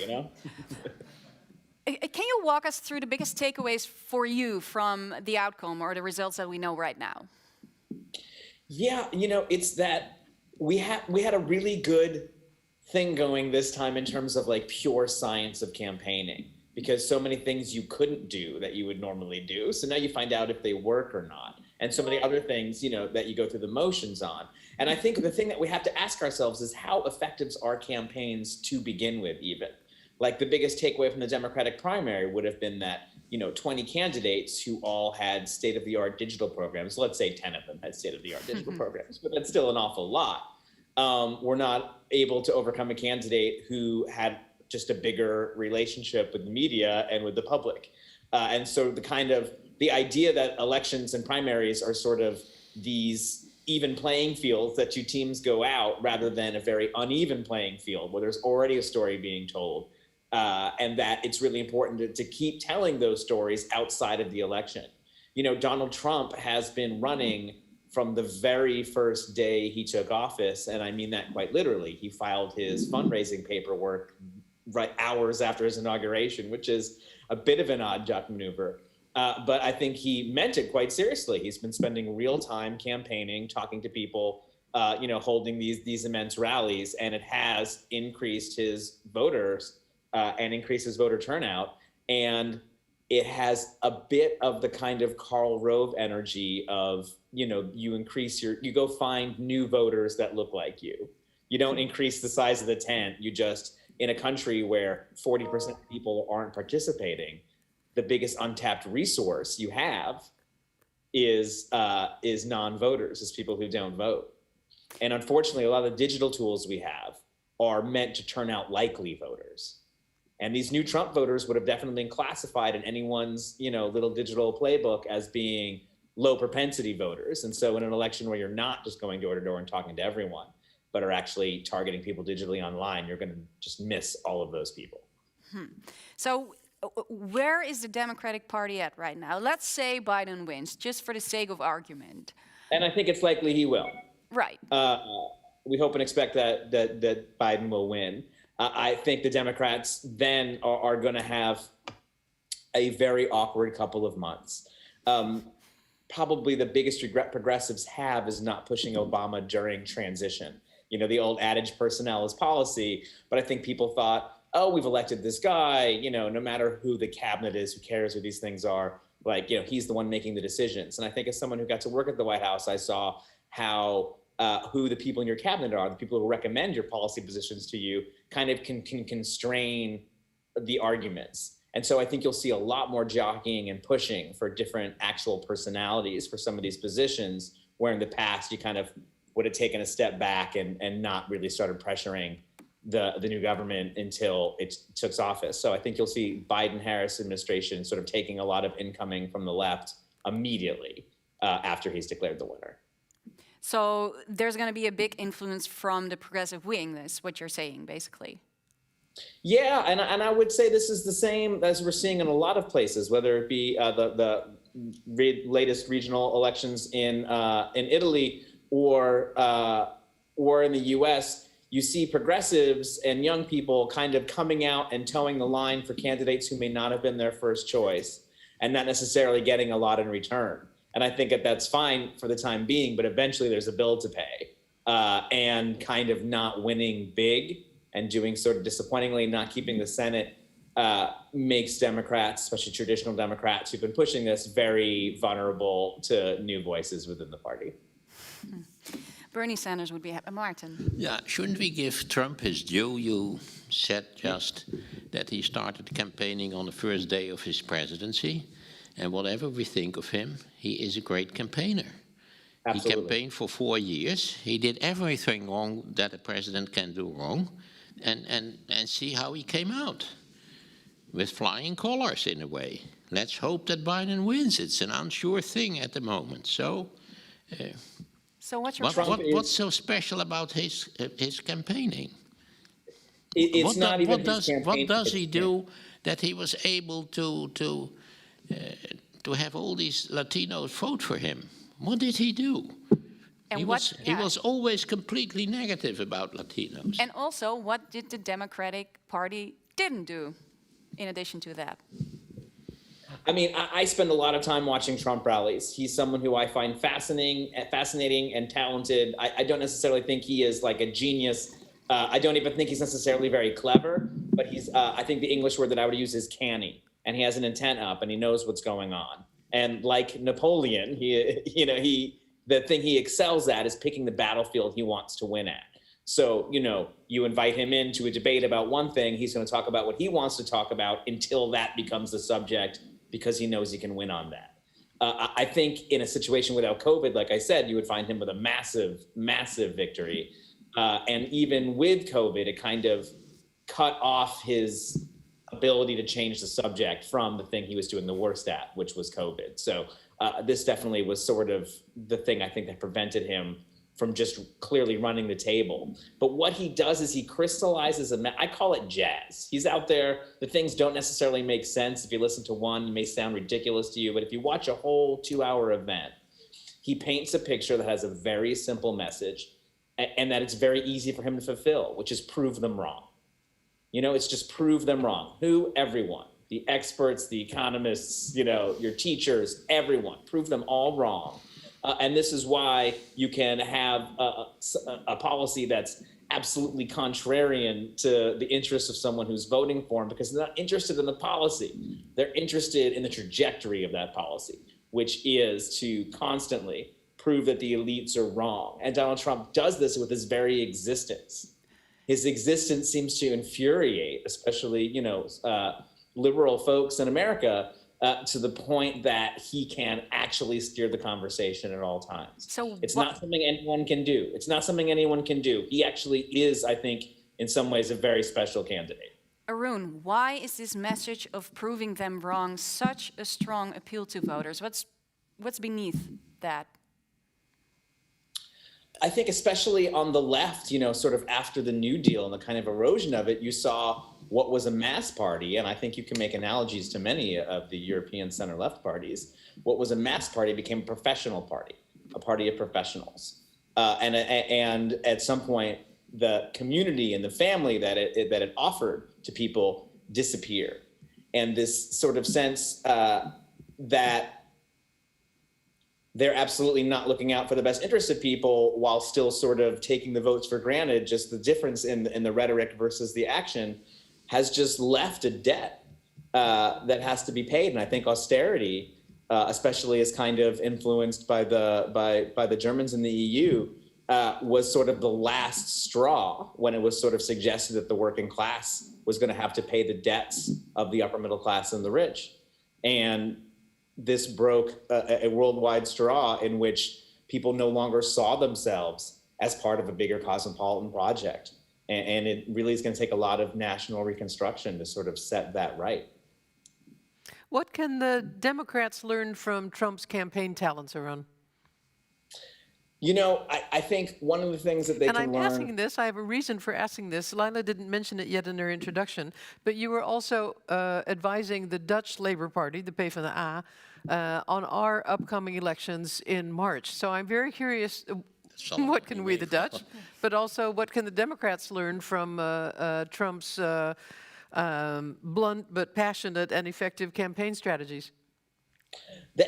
Can you walk us through the biggest takeaways for you from the outcome or the results that we know right now? Yeah, it's that we had a really good thing going this time in terms of like pure science of campaigning, because so many things you couldn't do that you would normally do. So now you find out if they work or not. And so many other things, that you go through the motions on. And I think the thing that we have to ask ourselves is how effective are campaigns to begin with even? Like the biggest takeaway from the Democratic primary would have been that, 20 candidates who all had state-of-the-art digital programs, let's say 10 of them had state-of-the-art digital programs, but that's still an awful lot, were not able to overcome a candidate who had just a bigger relationship with the media and with the public. And so the idea that elections and primaries are sort of these even playing fields that two teams go out rather than a very uneven playing field where there's already a story being told, and that it's really important to keep telling those stories outside of the election. Donald Trump has been running from the very first day he took office, and I mean that quite literally. He filed his fundraising paperwork right hours after his inauguration, which is a bit of an odd duck maneuver. But I think he meant it quite seriously. He's been spending real time campaigning, talking to people, holding these immense rallies, and it has increased his voters and increased his voter turnout. And it has a bit of the kind of Karl Rove energy of, you go find new voters that look like you. You don't increase the size of the tent. You just, in a country where 40% of people aren't participating, the biggest untapped resource you have is non-voters, is people who don't vote. And unfortunately, a lot of the digital tools we have are meant to turn out likely voters. And these new Trump voters would have definitely been classified in anyone's, little digital playbook as being low propensity voters. And so in an election where you're not just going door to door and talking to everyone, but are actually targeting people digitally online, you're going to just miss all of those people. So where is the Democratic Party at right now? Let's say Biden wins, just for the sake of argument. And I think it's likely he will. Right. We hope and expect that Biden will win. I think the Democrats then are going to have a very awkward couple of months. Probably the biggest regret progressives have is not pushing Obama during transition. The old adage, personnel is policy, but I think people thought, oh, we've elected this guy, no matter who the cabinet is, who cares who these things are, he's the one making the decisions. And I think as someone who got to work at the White House, I saw how who the people in your cabinet are, the people who recommend your policy positions to you, kind of can constrain the arguments. And so I think you'll see a lot more jockeying and pushing for different actual personalities for some of these positions, where in the past you kind of would have taken a step back and not really started pressuring the new government until it took office. So I think you'll see Biden-Harris administration sort of taking a lot of incoming from the left immediately after he's declared the winner. So there's going to be a big influence from the progressive wing, is what you're saying, basically. Yeah, and I would say this is the same as we're seeing in a lot of places, whether it be the latest regional elections in Italy or in the U.S. You see progressives and young people kind of coming out and towing the line for candidates who may not have been their first choice and not necessarily getting a lot in return. And I think that's fine for the time being, but eventually there's a bill to pay, and kind of not winning big and doing sort of disappointingly, not keeping the Senate makes Democrats, especially traditional Democrats who've been pushing this, very vulnerable to new voices within the party. Bernie Sanders would be happy. Maarten. Yeah, shouldn't we give Trump his due? You said just that he started campaigning on the first day of his presidency. And whatever we think of him, he is a great campaigner. Absolutely. He campaigned for 4 years. He did everything wrong that a president can do wrong. And see how he came out. With flying colors, in a way. Let's hope that Biden wins. It's an unsure thing at the moment. So what's your what's so special about his campaigning? It's not even his campaign. What does he do that he was able to have all these Latinos vote for him? What did he do? And he was always completely negative about Latinos. And also, what did the Democratic Party didn't do in addition to that? I mean, I spend a lot of time watching Trump rallies. He's someone who I find fascinating and talented. I don't necessarily think he is like a genius. I don't even think he's necessarily very clever, but I think the English word that I would use is canny. And he has an intent up and he knows what's going on. And like Napoleon, the thing he excels at is picking the battlefield he wants to win at. So, you invite him into a debate about one thing, he's going to talk about what he wants to talk about until that becomes the subject, because he knows he can win on that. I think in a situation without COVID, like I said, you would find him with a massive, massive victory. And even with COVID, it kind of cut off his ability to change the subject from the thing he was doing the worst at, which was COVID. So this definitely was sort of the thing I think that prevented him from just clearly running the table. But what he does is he crystallizes I call it jazz. He's out there, the things don't necessarily make sense. If you listen to one, it may sound ridiculous to you, but if you watch a whole 2-hour event, he paints a picture that has a very simple message and that it's very easy for him to fulfill, which is prove them wrong. It's just prove them wrong. Who? Everyone. The experts, the economists, your teachers, everyone. Prove them all wrong. And this is why you can have a policy that's absolutely contrarian to the interests of someone who's voting for him, because they're not interested in the policy. They're interested in the trajectory of that policy, which is to constantly prove that the elites are wrong. And Donald Trump does this with his very existence. His existence seems to infuriate, especially, liberal folks in America, to the point that he can actually steer the conversation at all times. So it's not something anyone can do. It's not something anyone can do. He actually is, I think, in some ways, a very special candidate. Arun, why is this message of proving them wrong such a strong appeal to voters? What's beneath that? I think especially on the left, sort of after the New Deal and the kind of erosion of it, you saw what was a mass party, and I think you can make analogies to many of the European center-left parties. What was a mass party became a professional party, a party of professionals. And at some point, the community and the family that it offered to people disappeared. And this sort of sense that they're absolutely not looking out for the best interests of people while still sort of taking the votes for granted, just the difference in the rhetoric versus the action has just left a debt that has to be paid. And I think austerity, especially as kind of influenced by the Germans in the EU, was sort of the last straw when it was sort of suggested that the working class was going to have to pay the debts of the upper middle class and the rich. And this broke a worldwide straw in which people no longer saw themselves as part of a bigger cosmopolitan project. And it really is going to take a lot of national reconstruction to sort of set that right. What can the Democrats learn from Trump's campaign talents, Arun? I think one of the things that they can learn... And I'm asking this, I have a reason for asking this. Laila didn't mention it yet in her introduction, but you were also advising the Dutch Labour Party, the PvdA, on our upcoming elections in March. So I'm very curious, what can we, the Dutch, but also what can the Democrats learn from Trump's blunt but passionate and effective campaign strategies?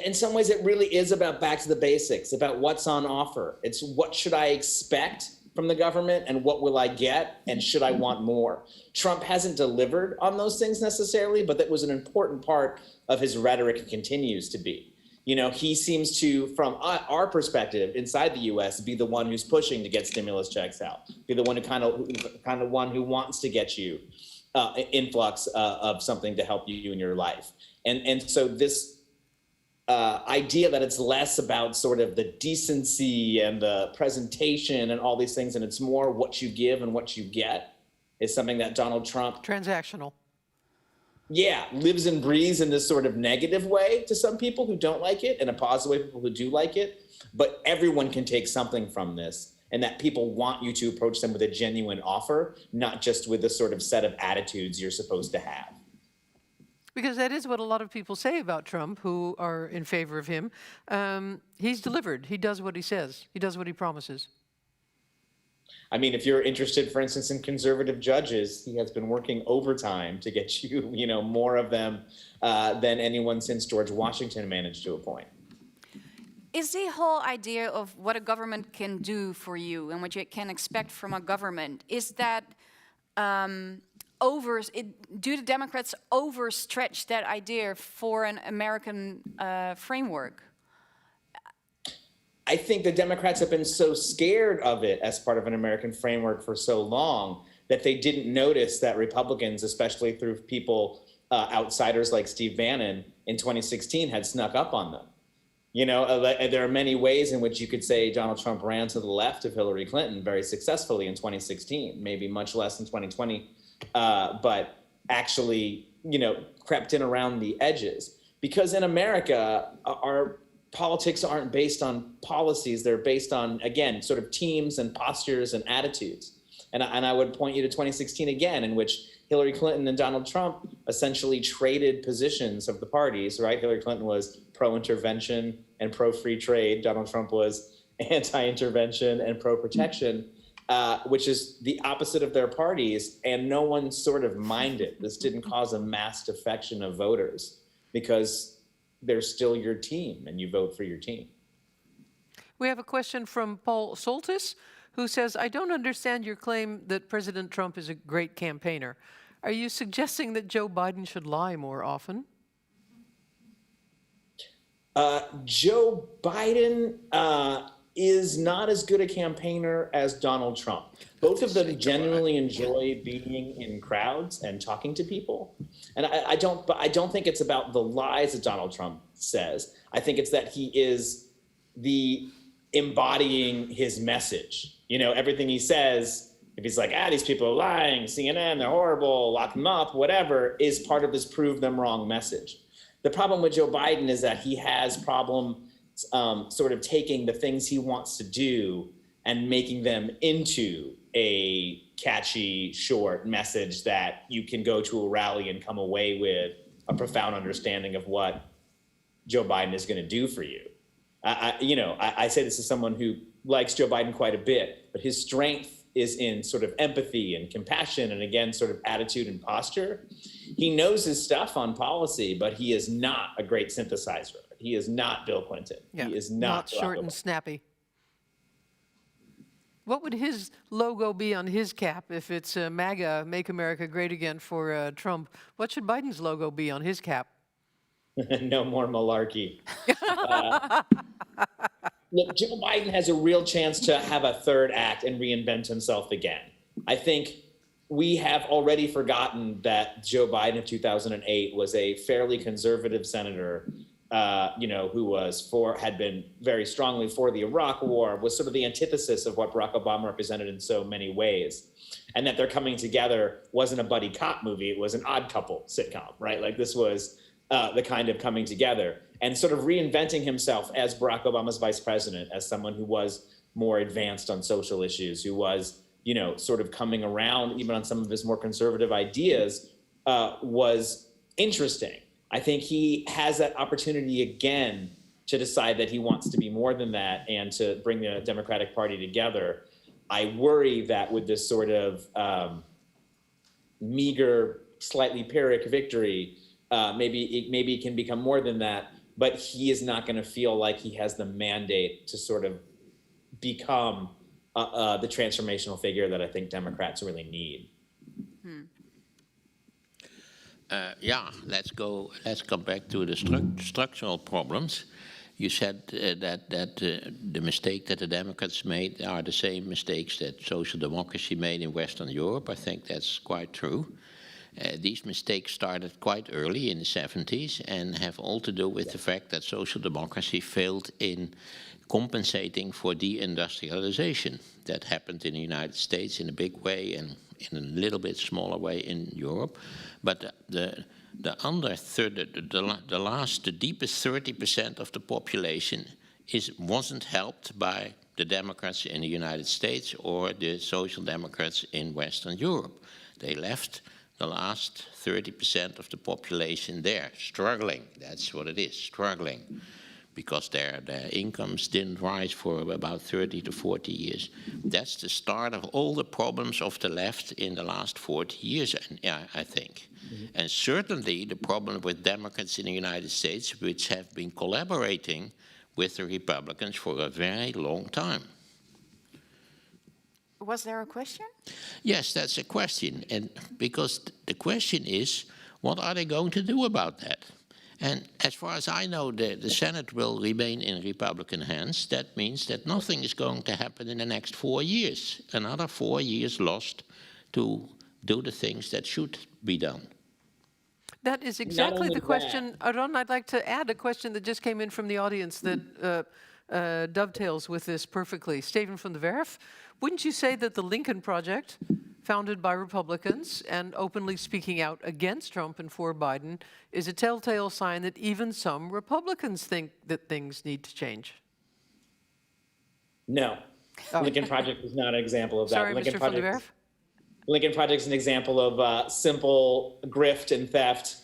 In some ways, it really is about back to the basics, about what's on offer. It's what should I expect from the government and what will I get and should I want more? Trump hasn't delivered on those things necessarily, but that was an important part of his rhetoric and continues to be. He seems to, from our perspective inside the U.S., be the one who's pushing to get stimulus checks out, be the one who kind of one who wants to get you influx of something to help you in your life. And so this idea that it's less about sort of the decency and the presentation and all these things, and it's more what you give and what you get, is something that Donald Trump... Transactional. Yeah, lives and breathes in this sort of negative way to some people who don't like it, and a positive way to people who do like it. But everyone can take something from this, and that people want you to approach them with a genuine offer, not just with the sort of set of attitudes you're supposed to have. Because that is what a lot of people say about Trump, who are in favor of him. He's delivered. He does what he says. He does what he promises. I mean, if you're interested, for instance, in conservative judges, he has been working overtime to get you, more of them than anyone since George Washington managed to appoint. Is the whole idea of what a government can do for you and what you can expect from a government, is that... do the Democrats overstretch that idea for an American framework? I think the Democrats have been so scared of it as part of an American framework for so long that they didn't notice that Republicans, especially through people, outsiders like Steve Bannon in 2016, had snuck up on them. There are many ways in which you could say Donald Trump ran to the left of Hillary Clinton very successfully in 2016, maybe much less in 2020. But actually, crept in around the edges. Because in America, our politics aren't based on policies. They're based on, again, sort of teams and postures and attitudes. And I would point you to 2016 again, in which Hillary Clinton and Donald Trump essentially traded positions of the parties, right? Hillary Clinton was pro-intervention and pro-free trade. Donald Trump was anti-intervention and pro-protection. Which is the opposite of their parties, and no one sort of minded. This didn't cause a mass defection of voters because they're still your team and you vote for your team. We have a question from Paul Soltis, who says, I don't understand your claim that President Trump is a great campaigner. Are you suggesting that Joe Biden should lie more often? Joe Biden is not as good a campaigner as Donald Trump. Both of them genuinely enjoy being in crowds and talking to people. And I don't think it's about the lies that Donald Trump says. I think it's that he is the embodying his message. You know, everything he says, if he's like, these people are lying, CNN, they're horrible, lock them up, whatever, is part of this prove them wrong message. The problem with Joe Biden is that he has problem sort of taking the things he wants to do and making them into a catchy, short message that you can go to a rally and come away with a profound understanding of what Joe Biden is going to do for you. I say this as someone who likes Joe Biden quite a bit, but his strength is in sort of empathy and compassion and, again, sort of attitude and posture. He knows his stuff on policy, but he is not a great synthesizer. He is not Bill Clinton. Yeah, he is not short and snappy. What would his logo be on his cap if it's MAGA, Make America Great Again for Trump? What should Biden's logo be on his cap? No more malarkey. Look, Joe Biden has a real chance to have a third act and reinvent himself again. I think we have already forgotten that Joe Biden of 2008 was a fairly conservative senator, who had been very strongly for the Iraq War, was sort of the antithesis of what Barack Obama represented in so many ways. And that their coming together wasn't a buddy cop movie, it was an Odd Couple sitcom, right? Like this was the kind of coming together and sort of reinventing himself as Barack Obama's vice president, as someone who was more advanced on social issues, who was, sort of coming around even on some of his more conservative ideas, was interesting. I think he has that opportunity again to decide that he wants to be more than that and to bring the Democratic Party together. I worry that with this sort of meager, slightly Pyrrhic victory, maybe it can become more than that, but he is not going to feel like he has the mandate to sort of become the transformational figure that I think Democrats really need. Let's come back to the structural problems. You said that the mistake that the Democrats made are the same mistakes that social democracy made in Western Europe. I think that's quite true. These mistakes started quite early in the 70s and have all to do with the fact that social democracy failed in compensating for deindustrialization. That happened in the United States in a big way and in a little bit smaller way in Europe. But the deepest 30% of the population wasn't helped by the Democrats in the United States or the Social Democrats in Western Europe. They left the last 30% of the population there, struggling. That's what it is, struggling, because their incomes didn't rise for about 30 to 40 years. That's the start of all the problems of the left in the last 40 years, I think. Mm-hmm. And certainly the problem with Democrats in the United States, which have been collaborating with the Republicans for a very long time. Was there a question? Yes, that's a question. And because the question is, what are they going to do about that? And as far as I know, the Senate will remain in Republican hands. That means that nothing is going to happen in the next 4 years. Another 4 years lost to do the things that should be done. That is exactly the question. Arun, I'd like to add a question that just came in from the audience that dovetails with this perfectly. Steven van der Werf, wouldn't you say that the Lincoln Project, founded by Republicans and openly speaking out against Trump and for Biden, is a telltale sign that even some Republicans think that things need to change? No. Oh. Lincoln Project is not an example of that. Sorry, Mr. van der Werf? Lincoln Project is an example of simple grift and theft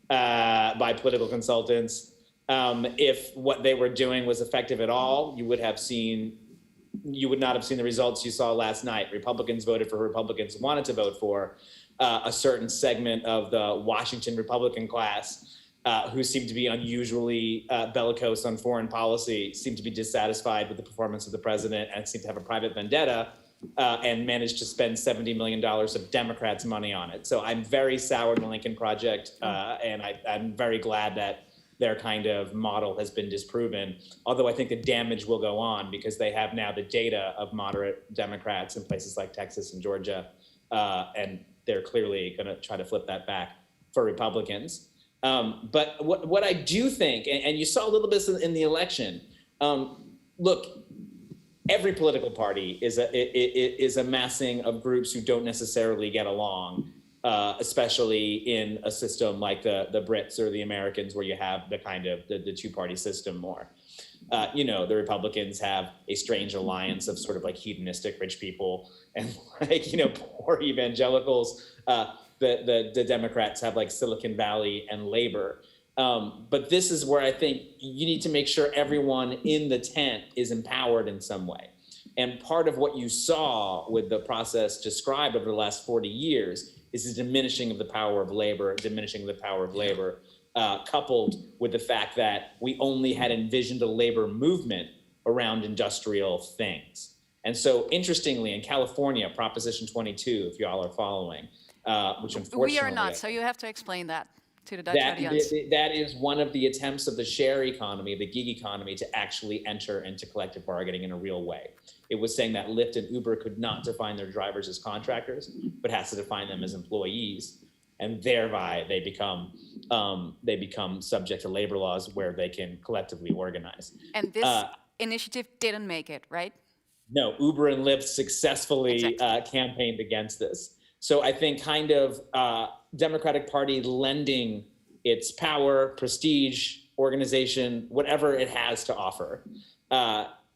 by political consultants. If what they were doing was effective at all, you would not have seen the results you saw last night. Republicans voted for who Republicans wanted to vote for. A certain segment of the Washington Republican class who seem to be unusually bellicose on foreign policy, seem to be dissatisfied with the performance of the president and seem to have a private vendetta, and managed to spend $70 million of Democrats' money on it. So I'm very sour on the Lincoln Project, and I'm very glad that their kind of model has been disproven, although I think the damage will go on because they have now the data of moderate Democrats in places like Texas and Georgia, and they're clearly going to try to flip that back for Republicans. But what I do think, and you saw a little bit in the election, look, every political party is a massing of groups who don't necessarily get along, especially in a system like the Brits or the Americans, where you have the kind of the two-party system more. The Republicans have a strange alliance of sort of like hedonistic rich people and like, poor evangelicals. The Democrats have like Silicon Valley and labor. But this is where I think you need to make sure everyone in the tent is empowered in some way. And part of what you saw with the process described over the last 40 years is the diminishing of the power of labor, coupled with the fact that we only had envisioned a labor movement around industrial things. And so interestingly, in California, Proposition 22, if y'all are following, which unfortunately— We are not, so you have to explain that to the Dutch audience. That is one of the attempts of the share economy, the gig economy, to actually enter into collective bargaining in a real way. It was saying that Lyft and Uber could not define their drivers as contractors, but has to define them as employees, and thereby they become subject to labor laws where they can collectively organize. And this initiative didn't make it, right? No, Uber and Lyft successfully campaigned against this. So I think kind of Democratic Party lending its power, prestige, organization, whatever it has to offer,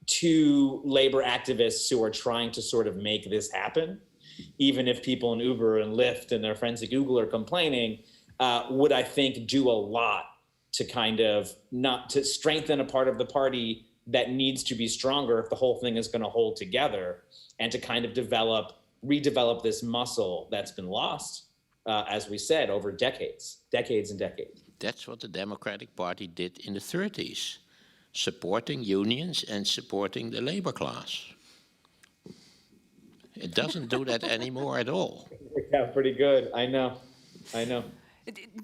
to labor activists who are trying to sort of make this happen, even if people in Uber and Lyft and their friends at Google are complaining, would I think do a lot to kind of not to strengthen a part of the party that needs to be stronger if the whole thing is going to hold together, and to kind of redevelop this muscle that's been lost, as we said, over decades and decades. That's what the Democratic Party did in the 30s, supporting unions and supporting the labor class. It doesn't do that anymore at all. Yeah, pretty good. I know.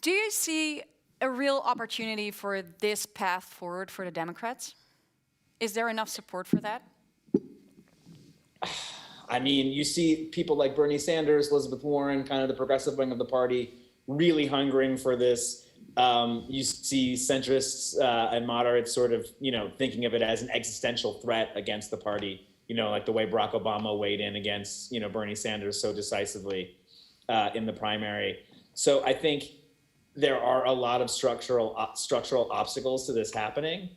Do you see a real opportunity for this path forward for the Democrats? Is there enough support for that? I mean, you see people like Bernie Sanders, Elizabeth Warren, kind of the progressive wing of the party, really hungering for this. You see centrists and moderates sort of, thinking of it as an existential threat against the party, like the way Barack Obama weighed in against, Bernie Sanders so decisively in the primary. So I think there are a lot of structural obstacles to this happening.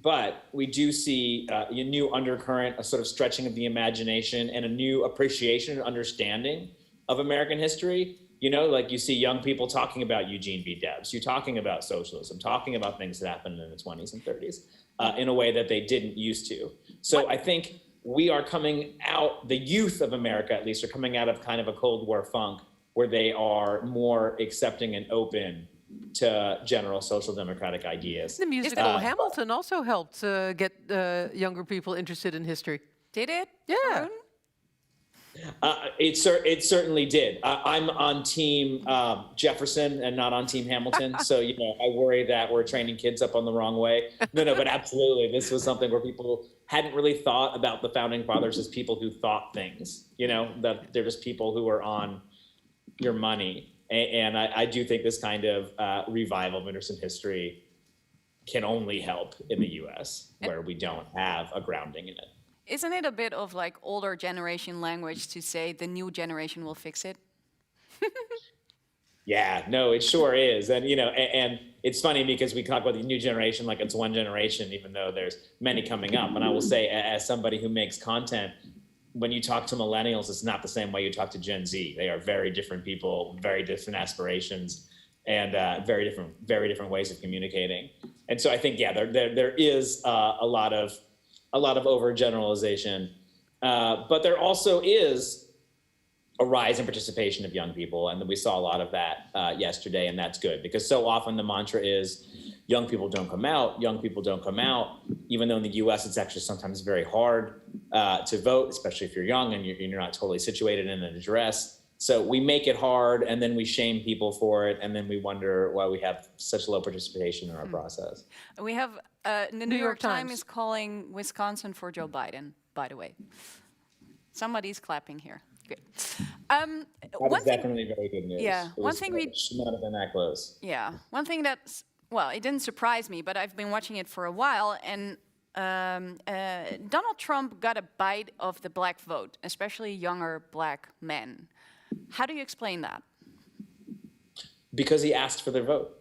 But we do see a new undercurrent, a sort of stretching of the imagination, and a new appreciation and understanding of American history. Like you see young people talking about Eugene V. Debs, you're talking about socialism, talking about things that happened in the 20s and 30s in a way that they didn't used to. So I think we are coming out, the youth of America at least, are coming out of kind of a Cold War funk where they are more accepting and open to general social democratic ideas. The musical Hamilton also helped get younger people interested in history. Did it? Yeah. It certainly did. I'm on team Jefferson and not on team Hamilton. So, I worry that we're training kids up on the wrong way. No, but absolutely. This was something where people hadn't really thought about the founding fathers as people who thought things, that they're just people who are on your money. And I do think this kind of revival of interest in history can only help in the US, where we don't have a grounding in it. Isn't it a bit of like older generation language to say the new generation will fix it? Yeah, no, it sure is. And, and it's funny because we talk about the new generation like it's one generation, even though there's many coming up. And I will say, as somebody who makes content, when you talk to millennials, it's not the same way you talk to Gen Z. They are very different people, very different aspirations, and very different ways of communicating. And so I think, there is a lot of overgeneralization, but there also is a rise in participation of young people. And we saw a lot of that yesterday, and that's good, because so often the mantra is young people don't come out, young people don't come out, even though in the US it's actually sometimes very hard to vote, especially if you're young and you're not totally situated in an address. So we make it hard, and then we shame people for it, and then we wonder why we have such low participation in our process. We have the New York Times is calling Wisconsin for Joe Biden, by the way. Somebody's clapping here. Good. That was definitely very good news. Yeah, one thing we should not have been that close. Yeah, one thing that's, well, it didn't surprise me, but I've been watching it for a while, and Donald Trump got a bite of the black vote, especially younger black men. How do you explain that? Because he asked for their vote.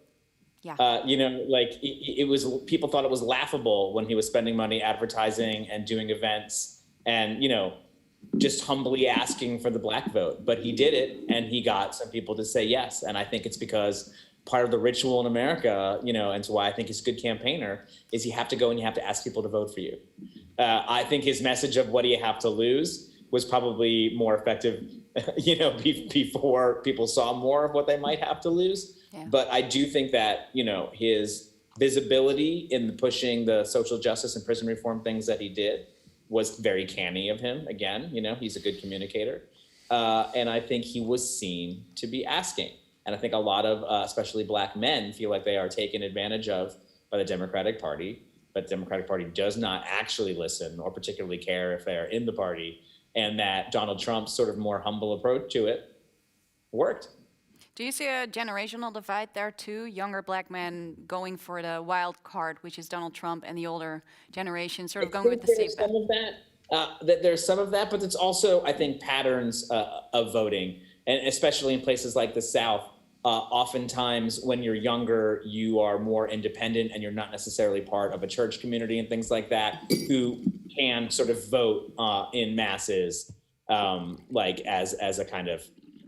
Yeah. You know, like it was, people thought it was laughable when he was spending money advertising and doing events and, you know, just humbly asking for the black vote. But he did it, and he got some people to say yes. And I think it's because part of the ritual in America, you know, and it's why I think he's a good campaigner, is you have to go and you have to ask people to vote for you. I think his message of what do you have to lose was probably more effective, you know, before people saw more of what they might have to lose. Yeah. But I do think that, you know, his visibility in pushing the social justice and prison reform things that he did was very canny of him. Again, you know, he's a good communicator. And I think he was seen to be asking. And I think a lot of, especially black men, feel like they are taken advantage of by the Democratic Party, but the Democratic Party does not actually listen or particularly care if they're in the party, and that Donald Trump's sort of more humble approach to it worked. Do you see a generational divide there too? Younger black men going for the wild card, which is Donald Trump, and the older generation sort of going with the safe bet? Some of that. There's some of that, but it's also, I think, patterns of voting, and especially in places like the South. Oftentimes, when you're younger, you are more independent, and you're not necessarily part of a church community and things like that, who can sort of vote in masses, like as a kind of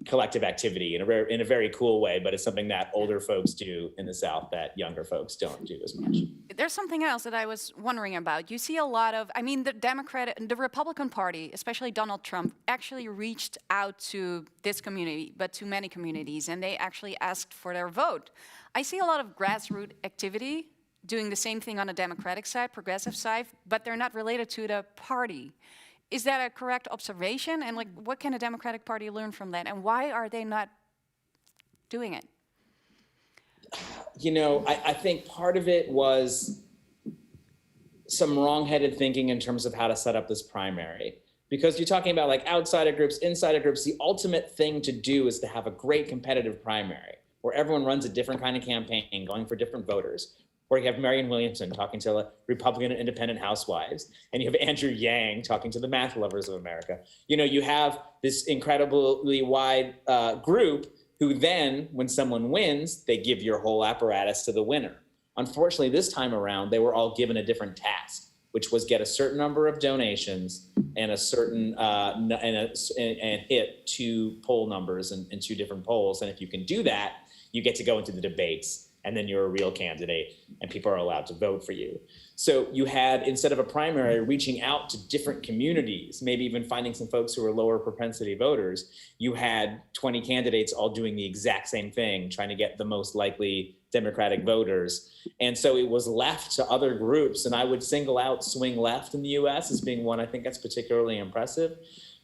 collective activity in a very cool way, but it's something that older folks do in the South that younger folks don't do as much. There's something else that I was wondering about. You see a lot of, I mean, the Republican Party, especially Donald Trump, actually reached out to this community, but to many communities, and they actually asked for their vote. I see a lot of grassroots activity doing the same thing on the Democratic side, progressive side, but they're not related to the party. Is that a correct observation? And like, what can the Democratic Party learn from that? And why are they not doing it? You know, I think part of it was some wrong-headed thinking in terms of how to set up this primary. Because you're talking about like outsider groups, insider groups, the ultimate thing to do is to have a great competitive primary where everyone runs a different kind of campaign, going for different voters. Where you have Marianne Williamson talking to Republican and independent housewives, and you have Andrew Yang talking to the math lovers of America. You know, you have this incredibly wide group who then, when someone wins, they give your whole apparatus to the winner. Unfortunately, this time around, they were all given a different task, which was get a certain number of donations and a certain and hit 2 poll numbers in 2 different polls. And if you can do that, you get to go into the debates. And then you're a real candidate, and people are allowed to vote for you. So you had, instead of a primary, reaching out to different communities, maybe even finding some folks who are lower propensity voters, you had 20 candidates all doing the exact same thing, trying to get the most likely Democratic voters. And so it was left to other groups, and I would single out swing left in the US as being one I think that's particularly impressive,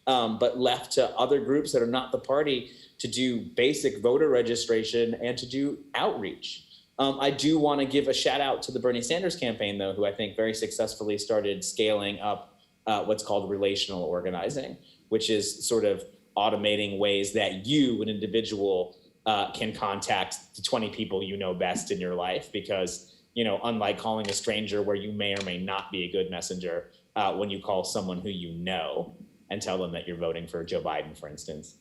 but left to other groups that are not the party to do basic voter registration and to do outreach. I do want to give a shout out to the Bernie Sanders campaign, though, who I think very successfully started scaling up what's called relational organizing, which is sort of automating ways that you, an individual, can contact the 20 people you know best in your life. Because, you know, unlike calling a stranger where you may or may not be a good messenger, when you call someone who you know and tell them that you're voting for Joe Biden, for instance,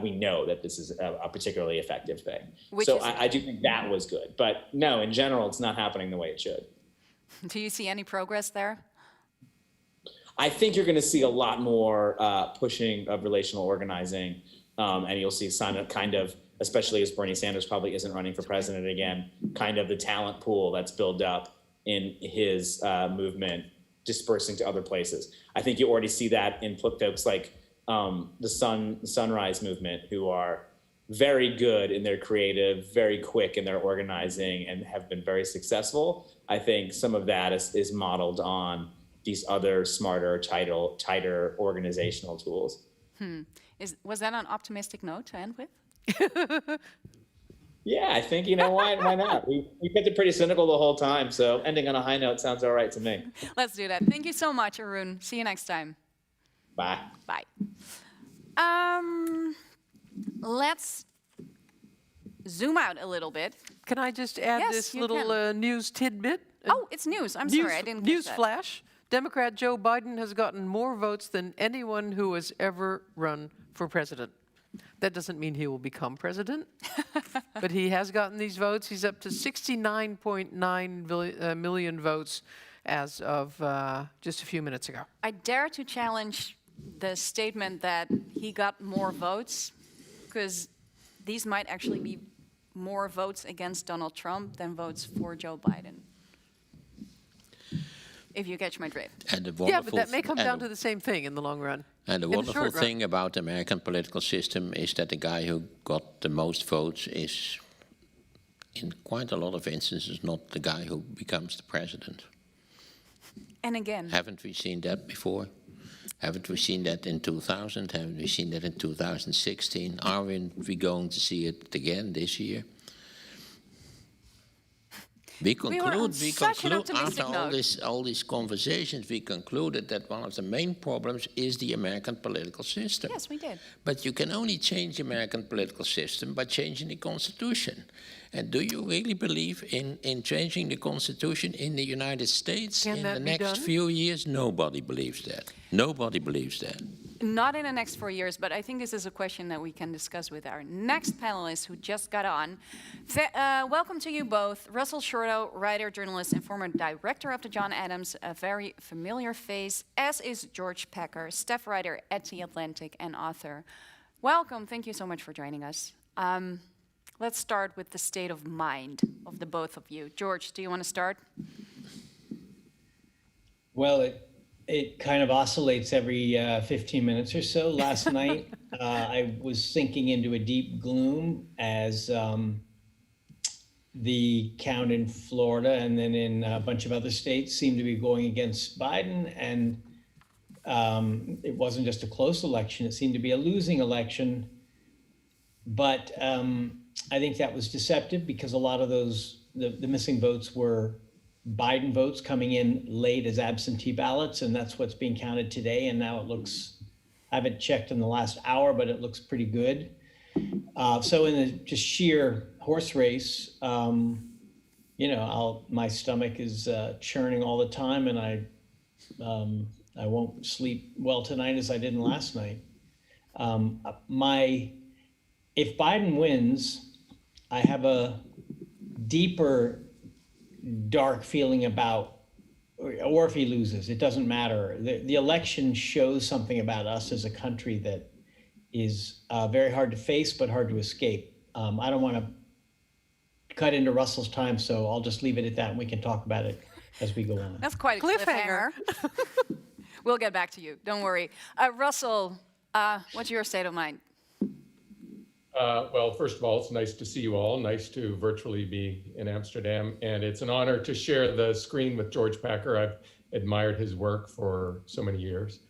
we know that this is a particularly effective thing. So I do think that was good. But no, in general, it's not happening the way it should. Do you see any progress there? I think you're going to see a lot more pushing of relational organizing. And you'll see some kind of, especially as Bernie Sanders probably isn't running for president again, kind of the talent pool that's built up in his movement dispersing to other places. I think you already see that in folks like the Sunrise Movement, who are very good in their creative, very quick in their organizing, and have been very successful. I think some of that is modeled on these other smarter, tighter organizational tools. Was that an optimistic note to end with? Yeah, I think, why not? We kept it pretty cynical the whole time, so ending on a high note sounds all right to me. Let's do that. Thank you so much, Arun. See you next time. Bye. Bye. Let's zoom out a little bit. Can I just add Yes, this you little can. News tidbit? Oh, it's news. I'm sorry, I didn't catch News that. flash. Democrat Joe Biden has gotten more votes than anyone who has ever run for president. That doesn't mean he will become president, but he has gotten these votes. He's up to 69.9 million votes as of just a few minutes ago. I dare to challenge the statement that he got more votes, because these might actually be more votes against Donald Trump than votes for Joe Biden. If you catch my drift. And the Yeah, but wonderful that may come down to the same thing in the long run. And the in the wonderful short run. thing about the American political system is that the guy who got the most votes is, in quite a lot of instances, not the guy who becomes the president. And again, Haven't we seen that before? Haven't we seen that in 2000? Haven't we seen that in 2016? Are we going to see it again this year? We were on conclude such an after optimistic note. all these conversations, we concluded that one of the main problems is the American political system. yes, we did. But you can only change the American political system by changing the Constitution. And do you really believe in changing the Constitution in the United States Can in that the be next done? few years? Nobody believes that. Nobody believes that. Not in the next 4 years, but I think this is a question that we can discuss with our next panelist who just got on. Welcome to you both. Russell Shorto, writer, journalist, and former director of the John Adams, a very familiar face, as is George Packer, staff writer at The Atlantic and author. Welcome. Thank you so much for joining us. Let's start with the state of mind of the both of you. George, do you want to start? Well, it kind of oscillates every 15 minutes or so. Last night, I was sinking into a deep gloom as the count in Florida and then in a bunch of other states seemed to be going against Biden. And it wasn't just a close election, it seemed to be a losing election. But I think that was deceptive because a lot of those, the missing votes were Biden votes coming in late as absentee ballots, and that's what's being counted today. And now it looks, I haven't checked in the last hour, but it looks pretty good. So in the just sheer horse race, my stomach is churning all the time, and I won't sleep well tonight as I didn't last night. If Biden wins, I have a deeper, dark feeling about, or if he loses, it doesn't matter. The election shows something about us as a country that is very hard to face, but hard to escape. I don't want to cut into Russell's time, so I'll just leave it at that, and we can talk about it as we go on. That's quite a cliffhanger. We'll get back to you. Don't worry. Russell, what's your state of mind? Well, first of all, it's nice to see you all. Nice to virtually be in Amsterdam. And it's an honor to share the screen with George Packer. I've admired his work for so many years.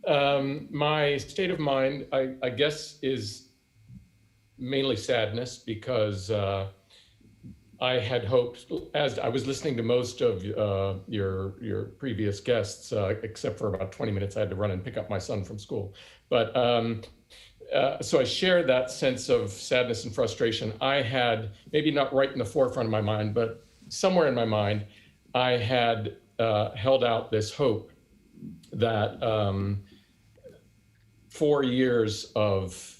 My state of mind, I guess, is mainly sadness because I had hoped, as I was listening to most of your previous guests, except for about 20 minutes, I had to run and pick up my son from school. But so I share that sense of sadness and frustration. I had, maybe not right in the forefront of my mind, but somewhere in my mind, I had held out this hope that 4 years of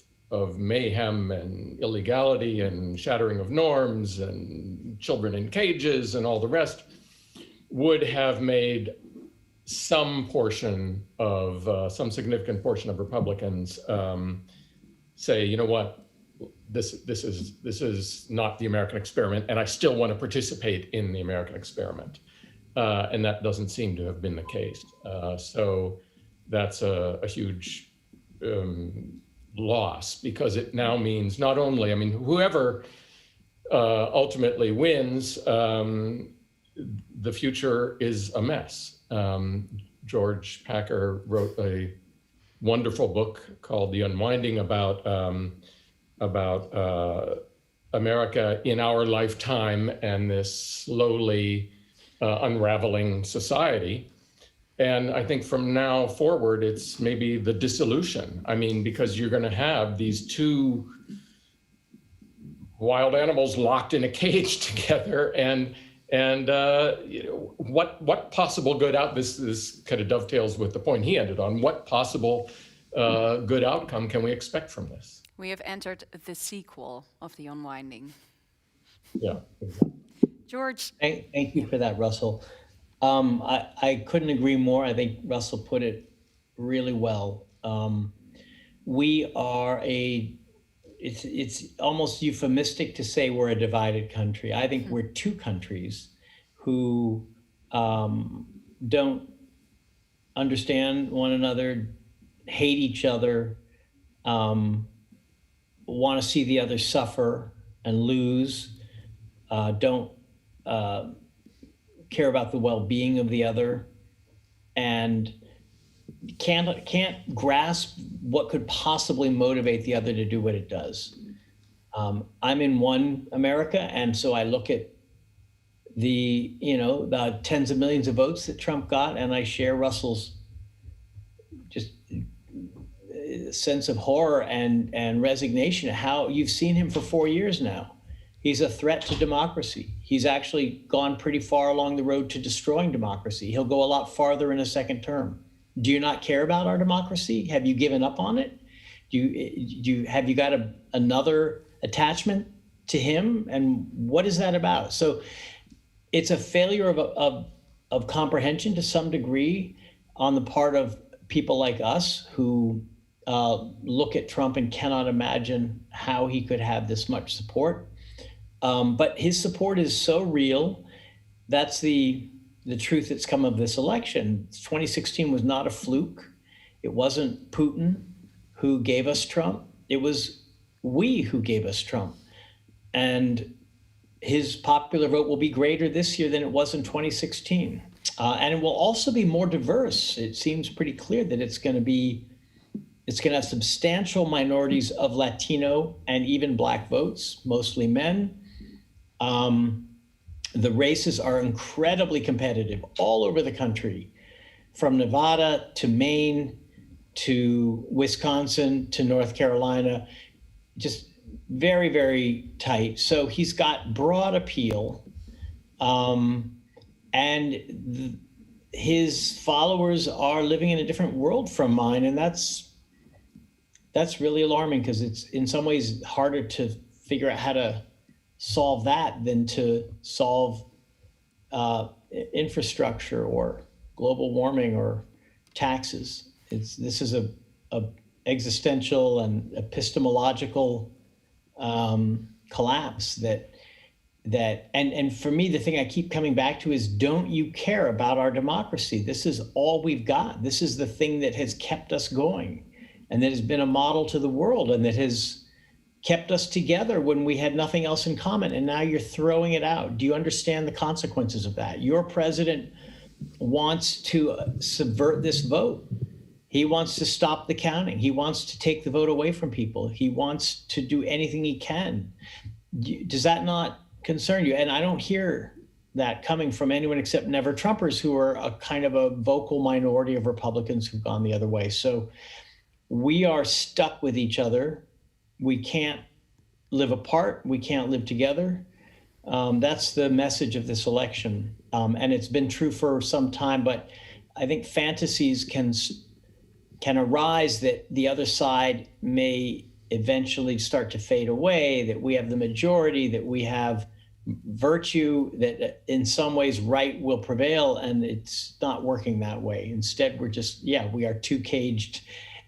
mayhem and illegality and shattering of norms and children in cages and all the rest would have made some portion of, some significant portion of Republicans say, you know what, this is not the American experiment, and I still want to participate in the American experiment. And that doesn't seem to have been the case. So that's a huge loss, because it now means not only, I mean, whoever ultimately wins, the future is a mess. George Packer wrote a wonderful book called The Unwinding about America in our lifetime and this slowly unraveling society. And I think from now forward, it's maybe the dissolution. I mean, because you're going to have these two wild animals locked in a cage together, and you know, what possible good out, this kind of dovetails with the point he ended on, what possible good outcome can we expect from this? We have entered the sequel of The Unwinding. Yeah, exactly. George. Thank you for that, Russell. I couldn't agree more. I think Russell put it really well. We are it's almost euphemistic to say we're a divided country. I think we're two countries who don't understand one another, hate each other, want to see the other suffer and lose, don't care about the well-being of the other, and can't grasp what could possibly motivate the other to do what it does. I'm in one America, and so I look at the tens of millions of votes that Trump got, and I share Russell's just sense of horror and resignation at how you've seen him for 4 years now. He's a threat to democracy. He's actually gone pretty far along the road to destroying democracy. He'll go a lot farther in a second term. Do you not care about our democracy? Have you given up on it? Have you got another attachment to him? And what is that about? So it's a failure of comprehension to some degree on the part of people like us who look at Trump and cannot imagine how he could have this much support. But his support is so real. That's the truth that's come of this election. 2016 was not a fluke. It wasn't Putin who gave us Trump. It was we who gave us Trump. And his popular vote will be greater this year than it was in 2016. And it will also be more diverse. It seems pretty clear that it's going to have substantial minorities of Latino and even Black votes, mostly men. The races are incredibly competitive all over the country, from Nevada to Maine to Wisconsin to North Carolina, just very, very tight. So he's got broad appeal, and his followers are living in a different world from mine, and that's really alarming, because it's in some ways harder to figure out how to solve that than to solve infrastructure or global warming or taxes. This is a existential and epistemological collapse that and for me, the thing I keep coming back to is, don't you care about our democracy? This is all we've got. This is the thing that has kept us going, and that has been a model to the world, and that has kept us together when we had nothing else in common. And now you're throwing it out. Do you understand the consequences of that? Your president wants to subvert this vote. He wants to stop the counting. He wants to take the vote away from people. He wants to do anything he can. Does that not concern you? And I don't hear that coming from anyone except never Trumpers, who are a kind of a vocal minority of Republicans who've gone the other way. So we are stuck with each other. We can't live apart. We can't live together. That's the message of this election. And it's been true for some time, but I think fantasies can arise that the other side may eventually start to fade away, that we have the majority, that we have virtue, that in some ways right will prevail, and it's not working that way. Instead, we're just, we are two caged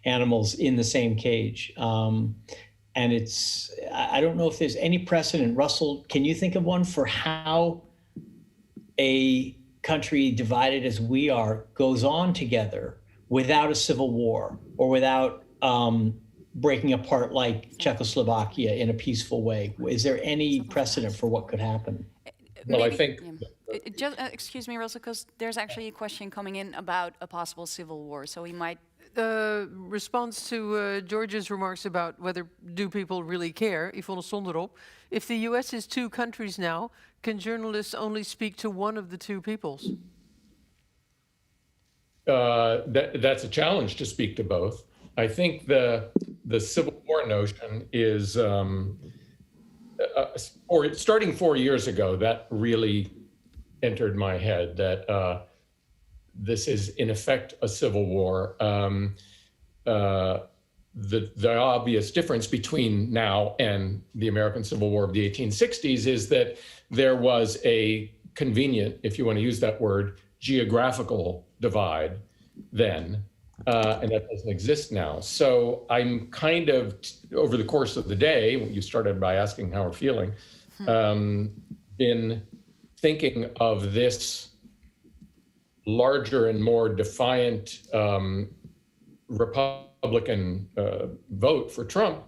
animals in the same cage. And I don't know if there's any precedent. Russell, can you think of one for how a country divided as we are goes on together without a civil war or without breaking apart like Czechoslovakia in a peaceful way? Is there any precedent for what could happen? Well, I Maybe- think Just, excuse me, Russell, because there's actually a question coming in about a possible civil war, so we might. Response to George's remarks about whether do people really care, Yvonne Sonderop. If the US is two countries now, can journalists only speak to one of the two peoples? that's a challenge to speak to both. I think the Civil War notion is, starting 4 years ago, that really entered my head, that this is in effect a civil war. The obvious difference between now and the American Civil War of the 1860s is that there was a convenient, if you want to use that word, geographical divide then, and that doesn't exist now. So I'm kind of, over the course of the day, you started by asking how we're feeling, been thinking of this larger and more defiant Republican vote for Trump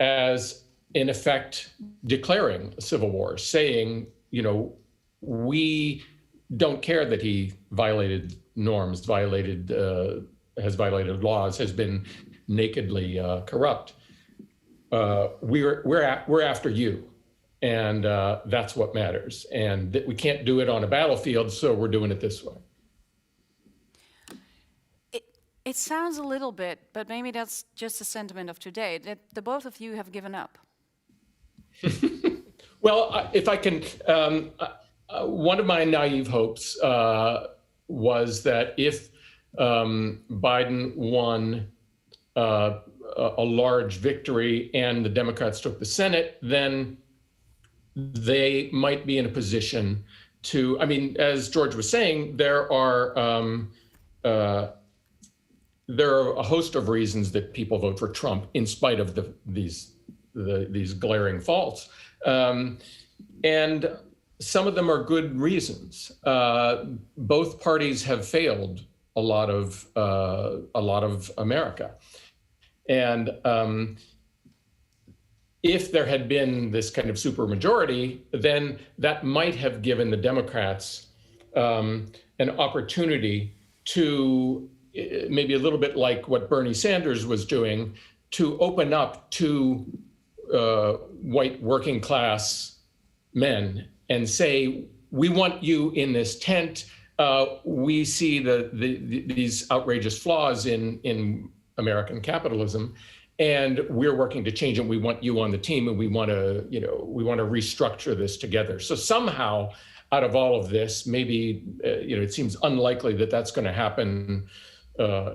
as, in effect, declaring a civil war, saying, you know, we don't care that he violated norms, has violated laws, has been nakedly corrupt. We're after you, and that's what matters. And that we can't do it on a battlefield, so we're doing it this way. It sounds a little bit, but maybe that's just the sentiment of today, that the both of you have given up. Well, if I can, one of my naive hopes was that if Biden won a large victory and the Democrats took the Senate, then they might be in a position to, I mean, as George was saying, there are a host of reasons that people vote for Trump in spite of these glaring faults. And some of them are good reasons. Both parties have failed a lot of America. And if there had been this kind of supermajority, then that might have given the Democrats an opportunity to, maybe a little bit like what Bernie Sanders was doing, to open up to white working class men and say, we want you in this tent. We see these outrageous flaws in American capitalism, and we're working to change it. We want you on the team, and we want to restructure this together. So somehow, out of all of this, maybe it seems unlikely that that's going to happen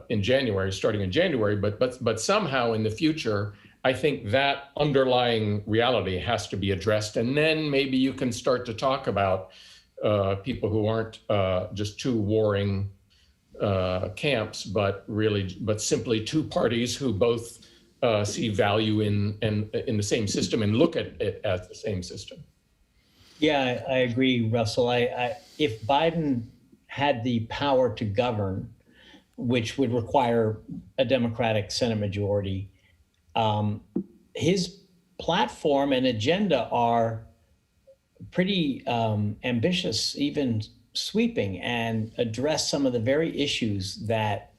in January, starting in January, but somehow in the future, I think that underlying reality has to be addressed, and then maybe you can start to talk about people who aren't just two warring camps, but simply two parties who both see value in the same system and look at it as the same system. Yeah, I agree, Russell. If Biden had the power to govern, which would require a Democratic Senate majority, his platform and agenda are pretty ambitious, even sweeping, and address some of the very issues that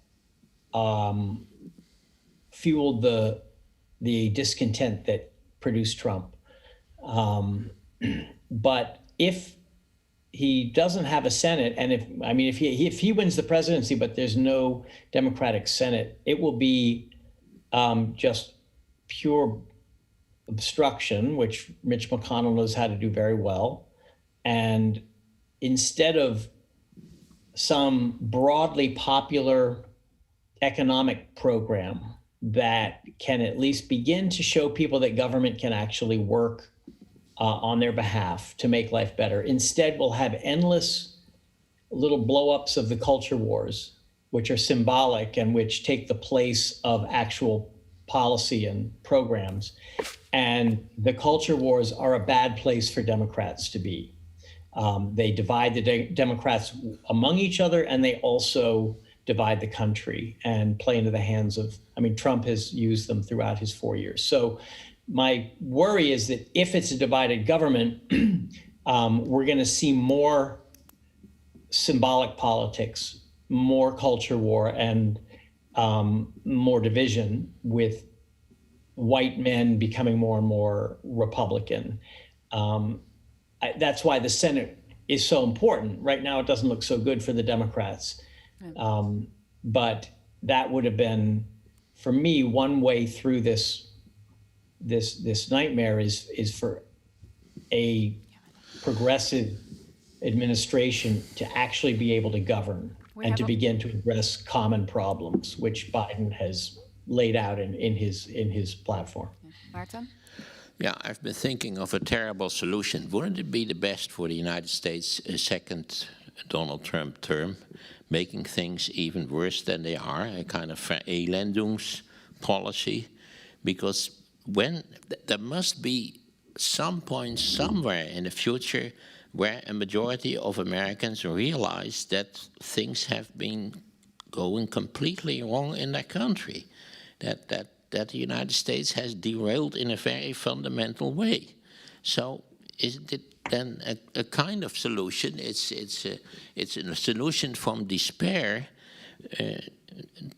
fueled the discontent that produced Trump. But if he doesn't have a Senate, and if he wins the presidency, but there's no Democratic Senate, it will be just pure obstruction, which Mitch McConnell knows how to do very well. And instead of some broadly popular economic program that can at least begin to show people that government can actually work on their behalf to make life better, instead we'll have endless little blow-ups of the culture wars, which are symbolic and which take the place of actual policy and programs. And the culture wars are a bad place for Democrats to be. They divide the Democrats among each other, and they also divide the country and play into the hands of, I mean, Trump has used them throughout his 4 years. So my worry is that if it's a divided government, we're going to see more symbolic politics, more culture war, and more division, with white men becoming more and more Republican. That's why the Senate is so important. Right now, it doesn't look so good for the Democrats. But that would have been, for me, one way through this nightmare is for a progressive administration to actually be able to govern and to begin to address common problems, which Biden has laid out in his platform. Maarten? Yeah, I've been thinking of a terrible solution. Wouldn't it be the best for the United States a second Donald Trump term, making things even worse than they are, a kind of verelendungspolicy? Because when there must be some point somewhere in the future where a majority of Americans realize that things have been going completely wrong in their country, that the United States has derailed in a very fundamental way. So isn't it then a kind of solution? It's a solution from despair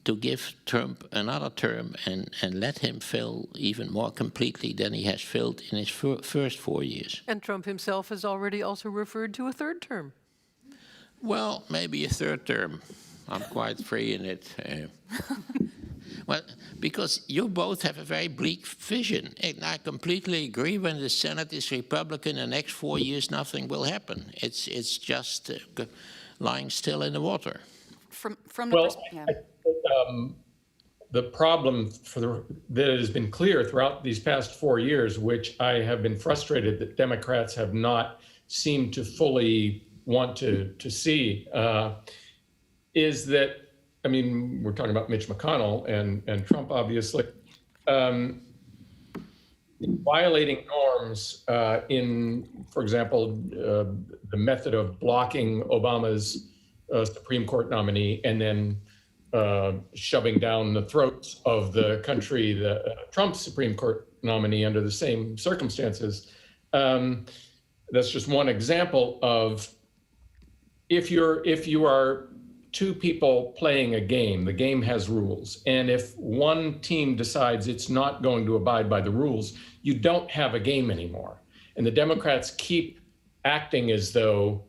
to give Trump another term and let him fill even more completely than he has filled in his first 4 years. And Trump himself has already also referred to a third term. Well, maybe a third term. I'm quite free in it. Well, because you both have a very bleak vision. And I completely agree. When the Senate is Republican, the next 4 years, nothing will happen. It's just lying still in the water. From the The problem that has been clear throughout these past 4 years, which I have been frustrated that Democrats have not seemed to fully want to see, is that, I mean, we're talking about Mitch McConnell and Trump, obviously, violating norms in, for example, the method of blocking Obama's Supreme Court nominee and then shoving down the throats of the country, the Trump Supreme Court nominee under the same circumstances. That's just one example of if you are two people playing a game, the game has rules. And if one team decides it's not going to abide by the rules, you don't have a game anymore. And the Democrats keep acting as though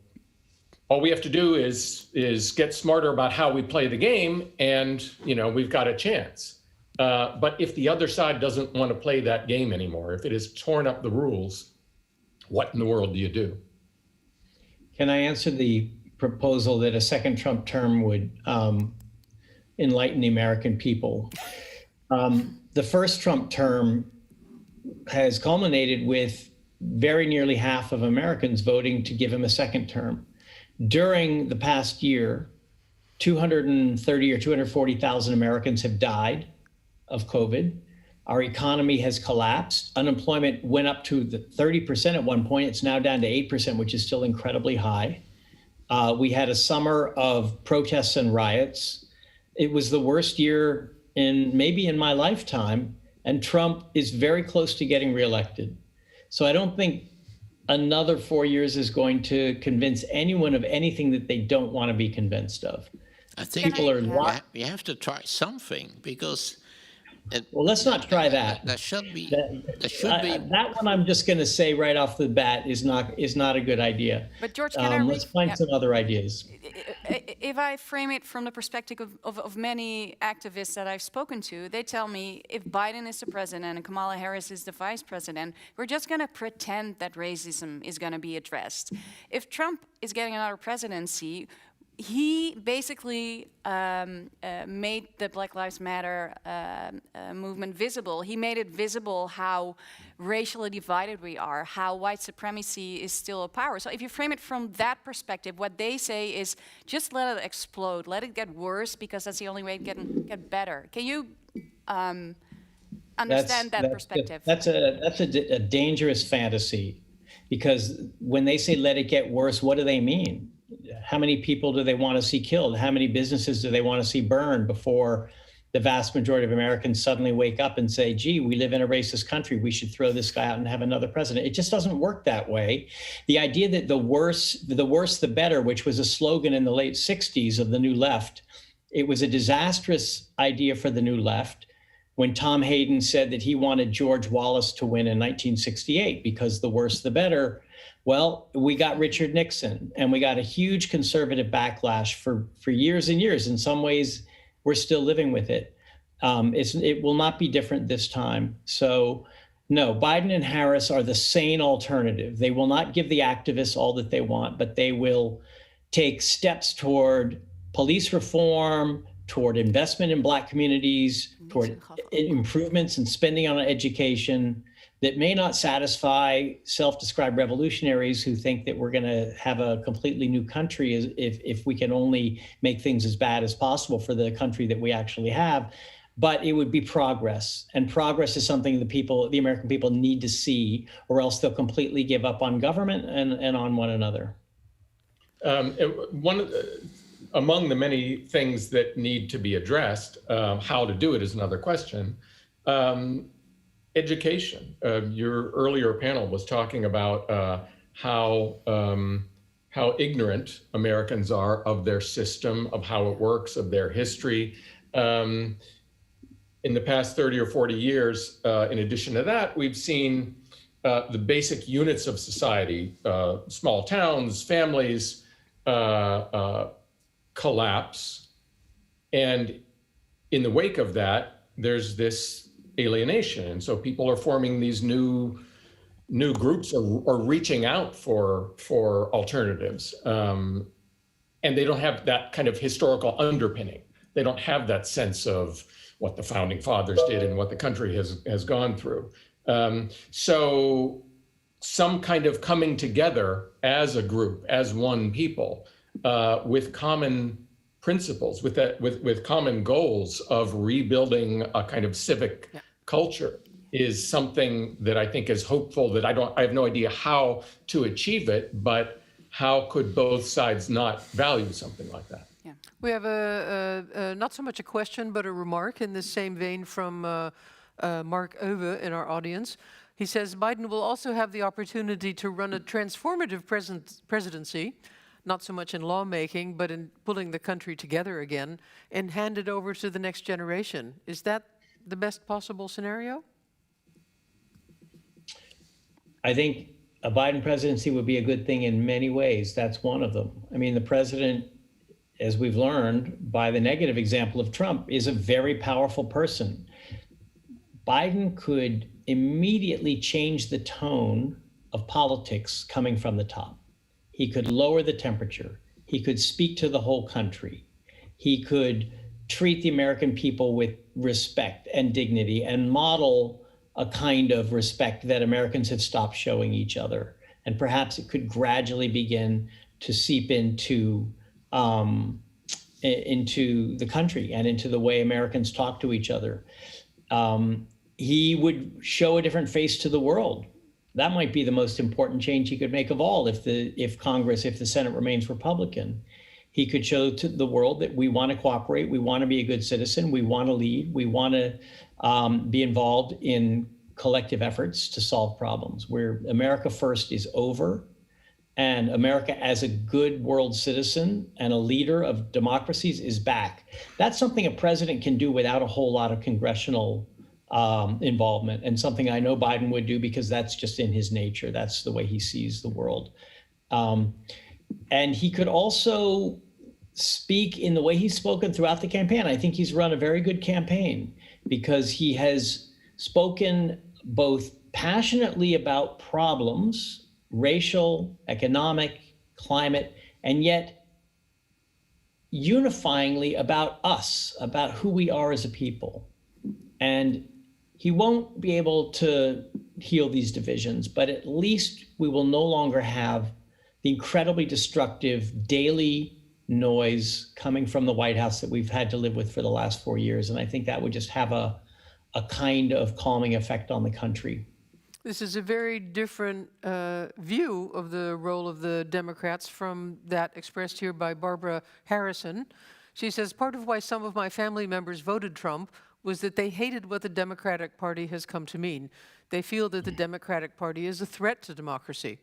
all we have to do is get smarter about how we play the game, and we've got a chance. But if the other side doesn't want to play that game anymore, if it has torn up the rules, what in the world do you do? Can I answer the proposal that a second Trump term would enlighten the American people? The first Trump term has culminated with very nearly half of Americans voting to give him a second term. During the past year, 230 or 240,000 Americans have died of COVID. Our economy has collapsed. Unemployment went up to 30% at one point. It's now down to 8%, which is still incredibly high. We had a summer of protests and riots. It was the worst year maybe in my lifetime, and Trump is very close to getting reelected. So I don't think another 4 years is going to convince anyone of anything that they don't want to be convinced of. I think we have to try something, because well, let's not try that. There should be. That one I'm just going to say right off the bat is not a good idea. But George, let's find some other ideas. If I frame it from the perspective of many activists that I've spoken to, they tell me if Biden is the president and Kamala Harris is the vice president, we're just going to pretend that racism is going to be addressed. If Trump is getting another presidency, he basically made the Black Lives Matter movement visible. He made it visible how racially divided we are, how white supremacy is still a power. So if you frame it from that perspective, what they say is just let it explode, let it get worse, because that's the only way it can get better. Can you understand that perspective? That's a dangerous fantasy, because when they say let it get worse, what do they mean? How many people do they want to see killed? How many businesses do they want to see burned before the vast majority of Americans suddenly wake up and say, gee, we live in a racist country, we should throw this guy out and have another president? It just doesn't work that way. The idea that the worse, the better, which was a slogan in the late 60s of the New Left, it was a disastrous idea for the New Left when Tom Hayden said that he wanted George Wallace to win in 1968 because the worse, the better. Well, we got Richard Nixon, and we got a huge conservative backlash for years and years. In some ways, we're still living with it. It will not be different this time. So no, Biden and Harris are the sane alternative. They will not give the activists all that they want, but they will take steps toward police reform, toward investment in Black communities, toward improvements in spending on education that may not satisfy self-described revolutionaries who think that we're going to have a completely new country if we can only make things as bad as possible for the country that we actually have. But it would be progress. And progress is something the American people need to see, or else they'll completely give up on government and on one another. Among the many things that need to be addressed, how to do it is another question. Education. Your earlier panel was talking about how ignorant Americans are of their system, of how it works, of their history. In the past 30 or 40 years, in addition to that, we've seen the basic units of society, small towns, families, collapse. And in the wake of that, there's this alienation. And so people are forming these new groups or reaching out for alternatives. And they don't have that kind of historical underpinning. They don't have that sense of what the founding fathers did and what the country has gone through. So some kind of coming together as a group, as one people, with common principles, with common goals of rebuilding a kind of civic culture is something that I think is hopeful. That I have no idea how to achieve it, but how could both sides not value something like that? Yeah. We have a not so much a question, but a remark in the same vein from Mark Owe in our audience. He says, Biden will also have the opportunity to run a transformative presidency, not so much in lawmaking, but in pulling the country together again and hand it over to the next generation. Is that the best possible scenario? I think a Biden presidency would be a good thing in many ways. That's one of them. I mean, the president, as we've learned by the negative example of Trump, is a very powerful person. Biden could immediately change the tone of politics coming from the top. He could lower the temperature. He could speak to the whole country. He could treat the American people with respect and dignity and model a kind of respect that Americans have stopped showing each other. And perhaps it could gradually begin to seep into the country and into the way Americans talk to each other. He would show a different face to the world. That might be the most important change he could make of all if the Senate remains Republican. He could show to the world that we want to cooperate, we want to be a good citizen, we want to lead, we want to be involved in collective efforts to solve problems, where America first is over, and America as a good world citizen and a leader of democracies is back. That's something a president can do without a whole lot of congressional involvement, and something I know Biden would do because that's just in his nature. That's the way he sees the world. And he could also speak in the way he's spoken throughout the campaign. I think he's run a very good campaign because he has spoken both passionately about problems, racial, economic, climate, and yet unifyingly about us, about who we are as a people. And he won't be able to heal these divisions, but at least we will no longer have the incredibly destructive daily noise coming from the White House that we've had to live with for the last 4 years. And I think that would just have a kind of calming effect on the country. This is a very different view of the role of the Democrats from that expressed here by Barbara Harrison. She says, part of why some of my family members voted Trump was that they hated what the Democratic Party has come to mean. They feel that the Democratic Party is a threat to democracy.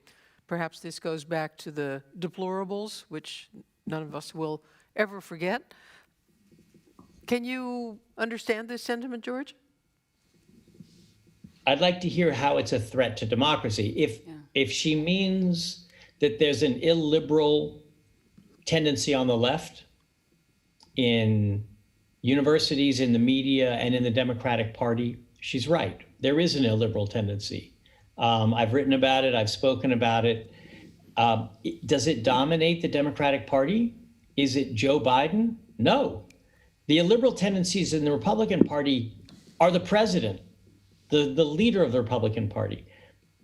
Perhaps this goes back to the deplorables, which none of us will ever forget. Can you understand this sentiment, George? I'd like to hear how it's a threat to democracy. If she means that there's an illiberal tendency on the left in universities, in the media, and in the Democratic Party, she's right. There is an illiberal tendency. I've written about it. I've spoken about it. Does it dominate the Democratic Party? Is it Joe Biden? No. The illiberal tendencies in the Republican Party are the president, the leader of the Republican Party.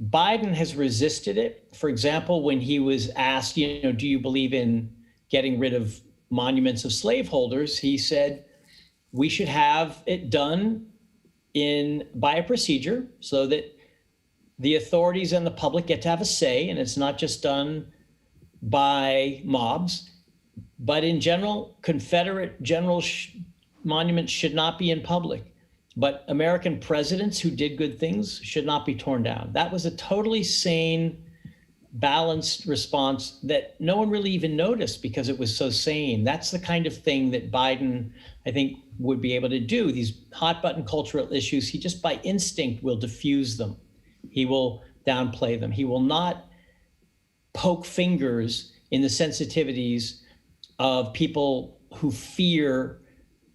Biden has resisted it. For example, when he was asked, do you believe in getting rid of monuments of slaveholders? He said, we should have it done by a procedure so that the authorities and the public get to have a say, and it's not just done by mobs. But in general, Confederate general monuments should not be in public. But American presidents who did good things should not be torn down. That was a totally sane, balanced response that no one really even noticed because it was so sane. That's the kind of thing that Biden, I think, would be able to do. These hot button cultural issues, he just by instinct will diffuse them. He will downplay them. He will not poke fingers in the sensitivities of people who fear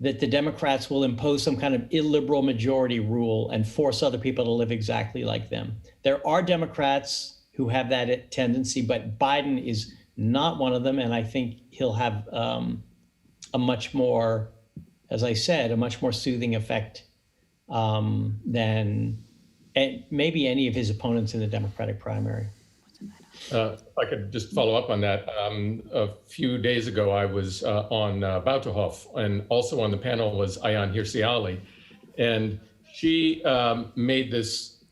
that the Democrats will impose some kind of illiberal majority rule and force other people to live exactly like them. There are Democrats who have that tendency, but Biden is not one of them. And I think he'll have a much more, as I said, a much more soothing effect than maybe any of his opponents in the Democratic primary. If I could just follow up on that. A few days ago, I was on Bauterhof, and also on the panel was Ayaan Hirsi Ali. And she made this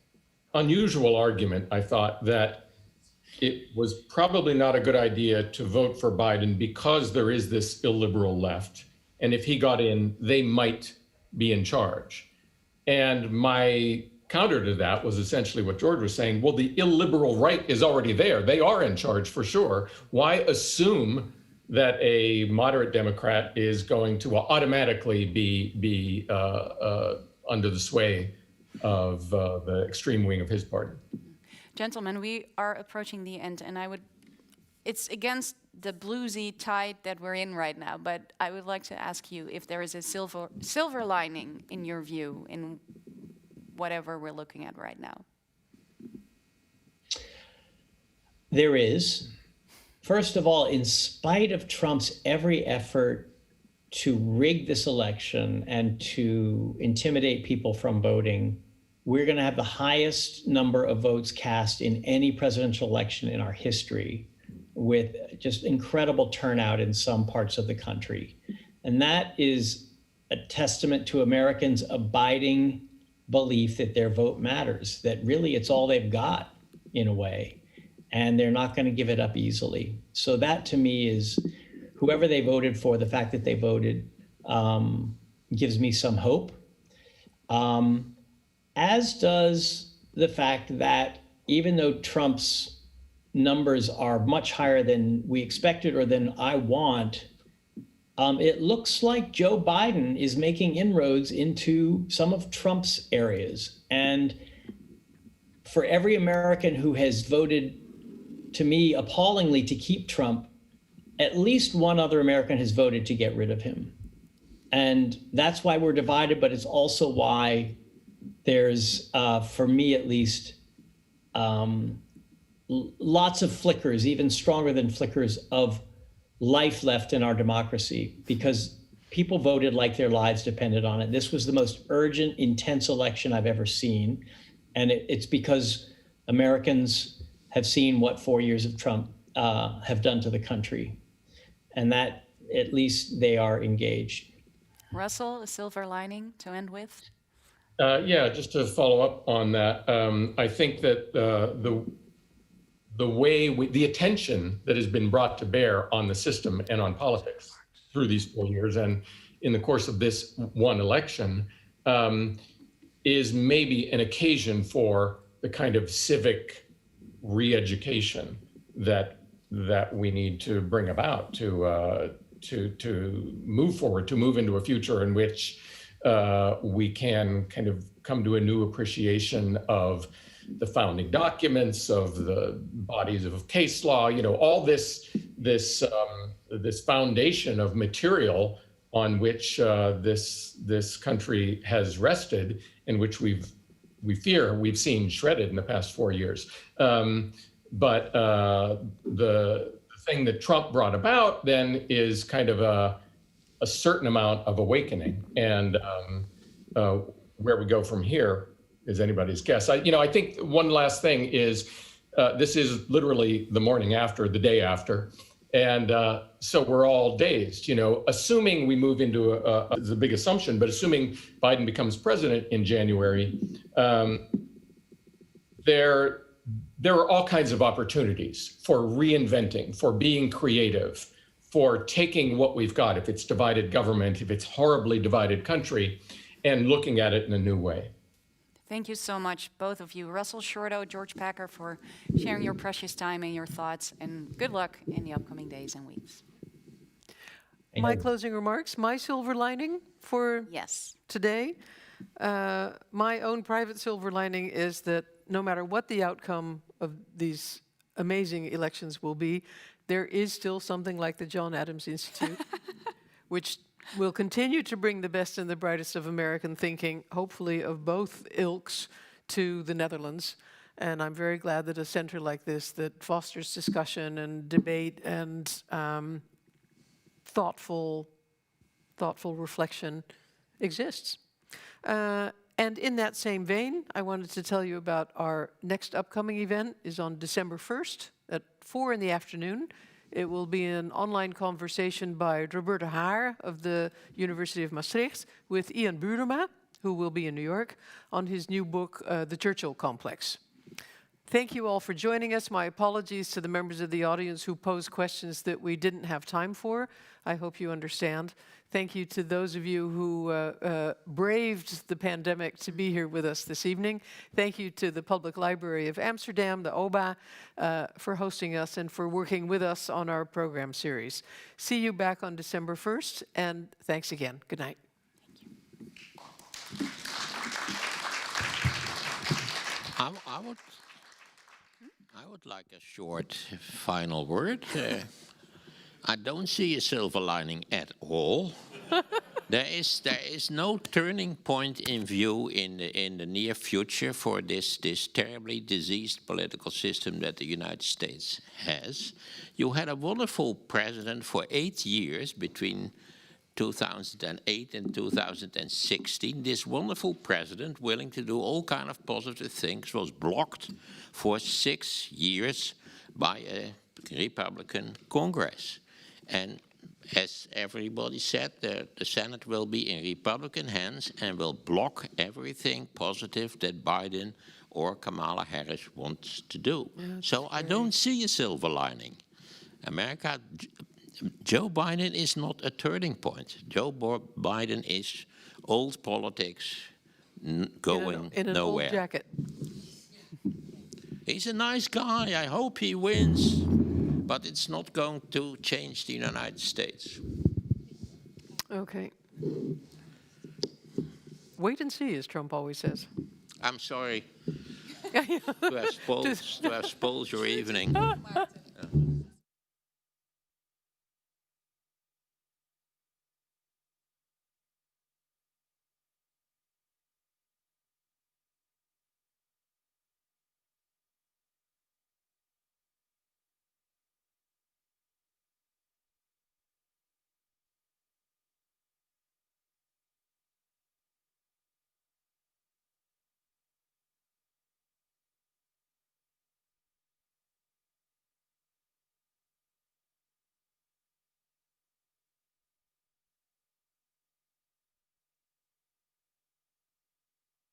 unusual argument, I thought, that it was probably not a good idea to vote for Biden because there is this illiberal left. And if he got in, they might be in charge. And my counter to that was essentially what George was saying. Well, the illiberal right is already there. They are in charge for sure. Why assume that a moderate Democrat is going to automatically be under the sway of the extreme wing of his party? Gentlemen, we are approaching the end, and it's against the bluesy tide that we're in right now, but I would like to ask you if there is a silver lining in your view in whatever we're looking at right now. There is. First of all, in spite of Trump's every effort to rig this election and to intimidate people from voting, we're going to have the highest number of votes cast in any presidential election in our history, with just incredible turnout in some parts of the country. And that is a testament to Americans' abiding belief that their vote matters, that really it's all they've got in a way, and they're not going to give it up easily. So that to me is, whoever they voted for, the fact that they voted gives me some hope. As does the fact that even though Trump's numbers are much higher than we expected or than I want, it looks like Joe Biden is making inroads into some of Trump's areas. And for every American who has voted, to me, appallingly to keep Trump, at least one other American has voted to get rid of him. And that's why we're divided, but it's also why there's, for me at least, lots of flickers, even stronger than flickers of life left in our democracy, because people voted like their lives depended on it. This was the most urgent, intense election I've ever seen. And it's because Americans have seen what 4 years of Trump have done to the country. And that, at least they are engaged. Russell, a silver lining to end with? Yeah, just to follow up on that, I think that the attention that has been brought to bear on the system and on politics through these 4 years and in the course of this one election is maybe an occasion for the kind of civic re-education that we need to bring about to move forward, to move into a future in which we can kind of come to a new appreciation of the founding documents, of the bodies of case law, all this foundation of material on which this country has rested, and which we fear we've seen shredded in the past 4 years. But the thing that Trump brought about then is kind of a certain amount of awakening, and where we go from here is anybody's guess. I think one last thing is this is literally the morning after, the day after, and so we're all dazed. Assuming we move into it's a big assumption, but assuming Biden becomes president in January, there are all kinds of opportunities for reinventing, for being creative, for taking what we've got, if it's divided government, if it's horribly divided country, and looking at it in a new way. Thank you so much, both of you, Russell Shorto, George Packer, for sharing your precious time and your thoughts, and good luck in the upcoming days and weeks. My closing remarks, my silver lining for Yes. today. My own private silver lining is that no matter what the outcome of these amazing elections will be, there is still something like the John Adams Institute, which will continue to bring the best and the brightest of American thinking, hopefully of both ilks, to the Netherlands. And I'm very glad that a center like this that fosters discussion and debate and thoughtful reflection exists. And in that same vein, I wanted to tell you about our next upcoming event is on December 1st at 4 in the afternoon. It will be an online conversation by Roberta Haar of the University of Maastricht with Ian Burema, who will be in New York, on his new book, The Churchill Complex. Thank you all for joining us. My apologies to the members of the audience who posed questions that we didn't have time for. I hope you understand. Thank you to those of you who braved the pandemic to be here with us this evening. Thank you to the Public Library of Amsterdam, the OBA, for hosting us and for working with us on our program series. See you back on December 1st, and thanks again. Good night. I would like a short final word. I don't see a silver lining at all. There is no turning point in view in the near future for this terribly diseased political system that the United States has. You had a wonderful president for 8 years between 2008 and 2016. This wonderful president, willing to do all kind of positive things, was blocked for 6 years by a Republican Congress. And as everybody said, the Senate will be in Republican hands and will block everything positive that Biden or Kamala Harris wants to do. So I don't see a silver lining. Joe Biden is not a turning point. Joe Biden is old politics going in an nowhere. old jacket. He's a nice guy. I hope he wins. But it's not going to change the United States. Okay. Wait and see, as Trump always says. I'm sorry to have spoiled your evening.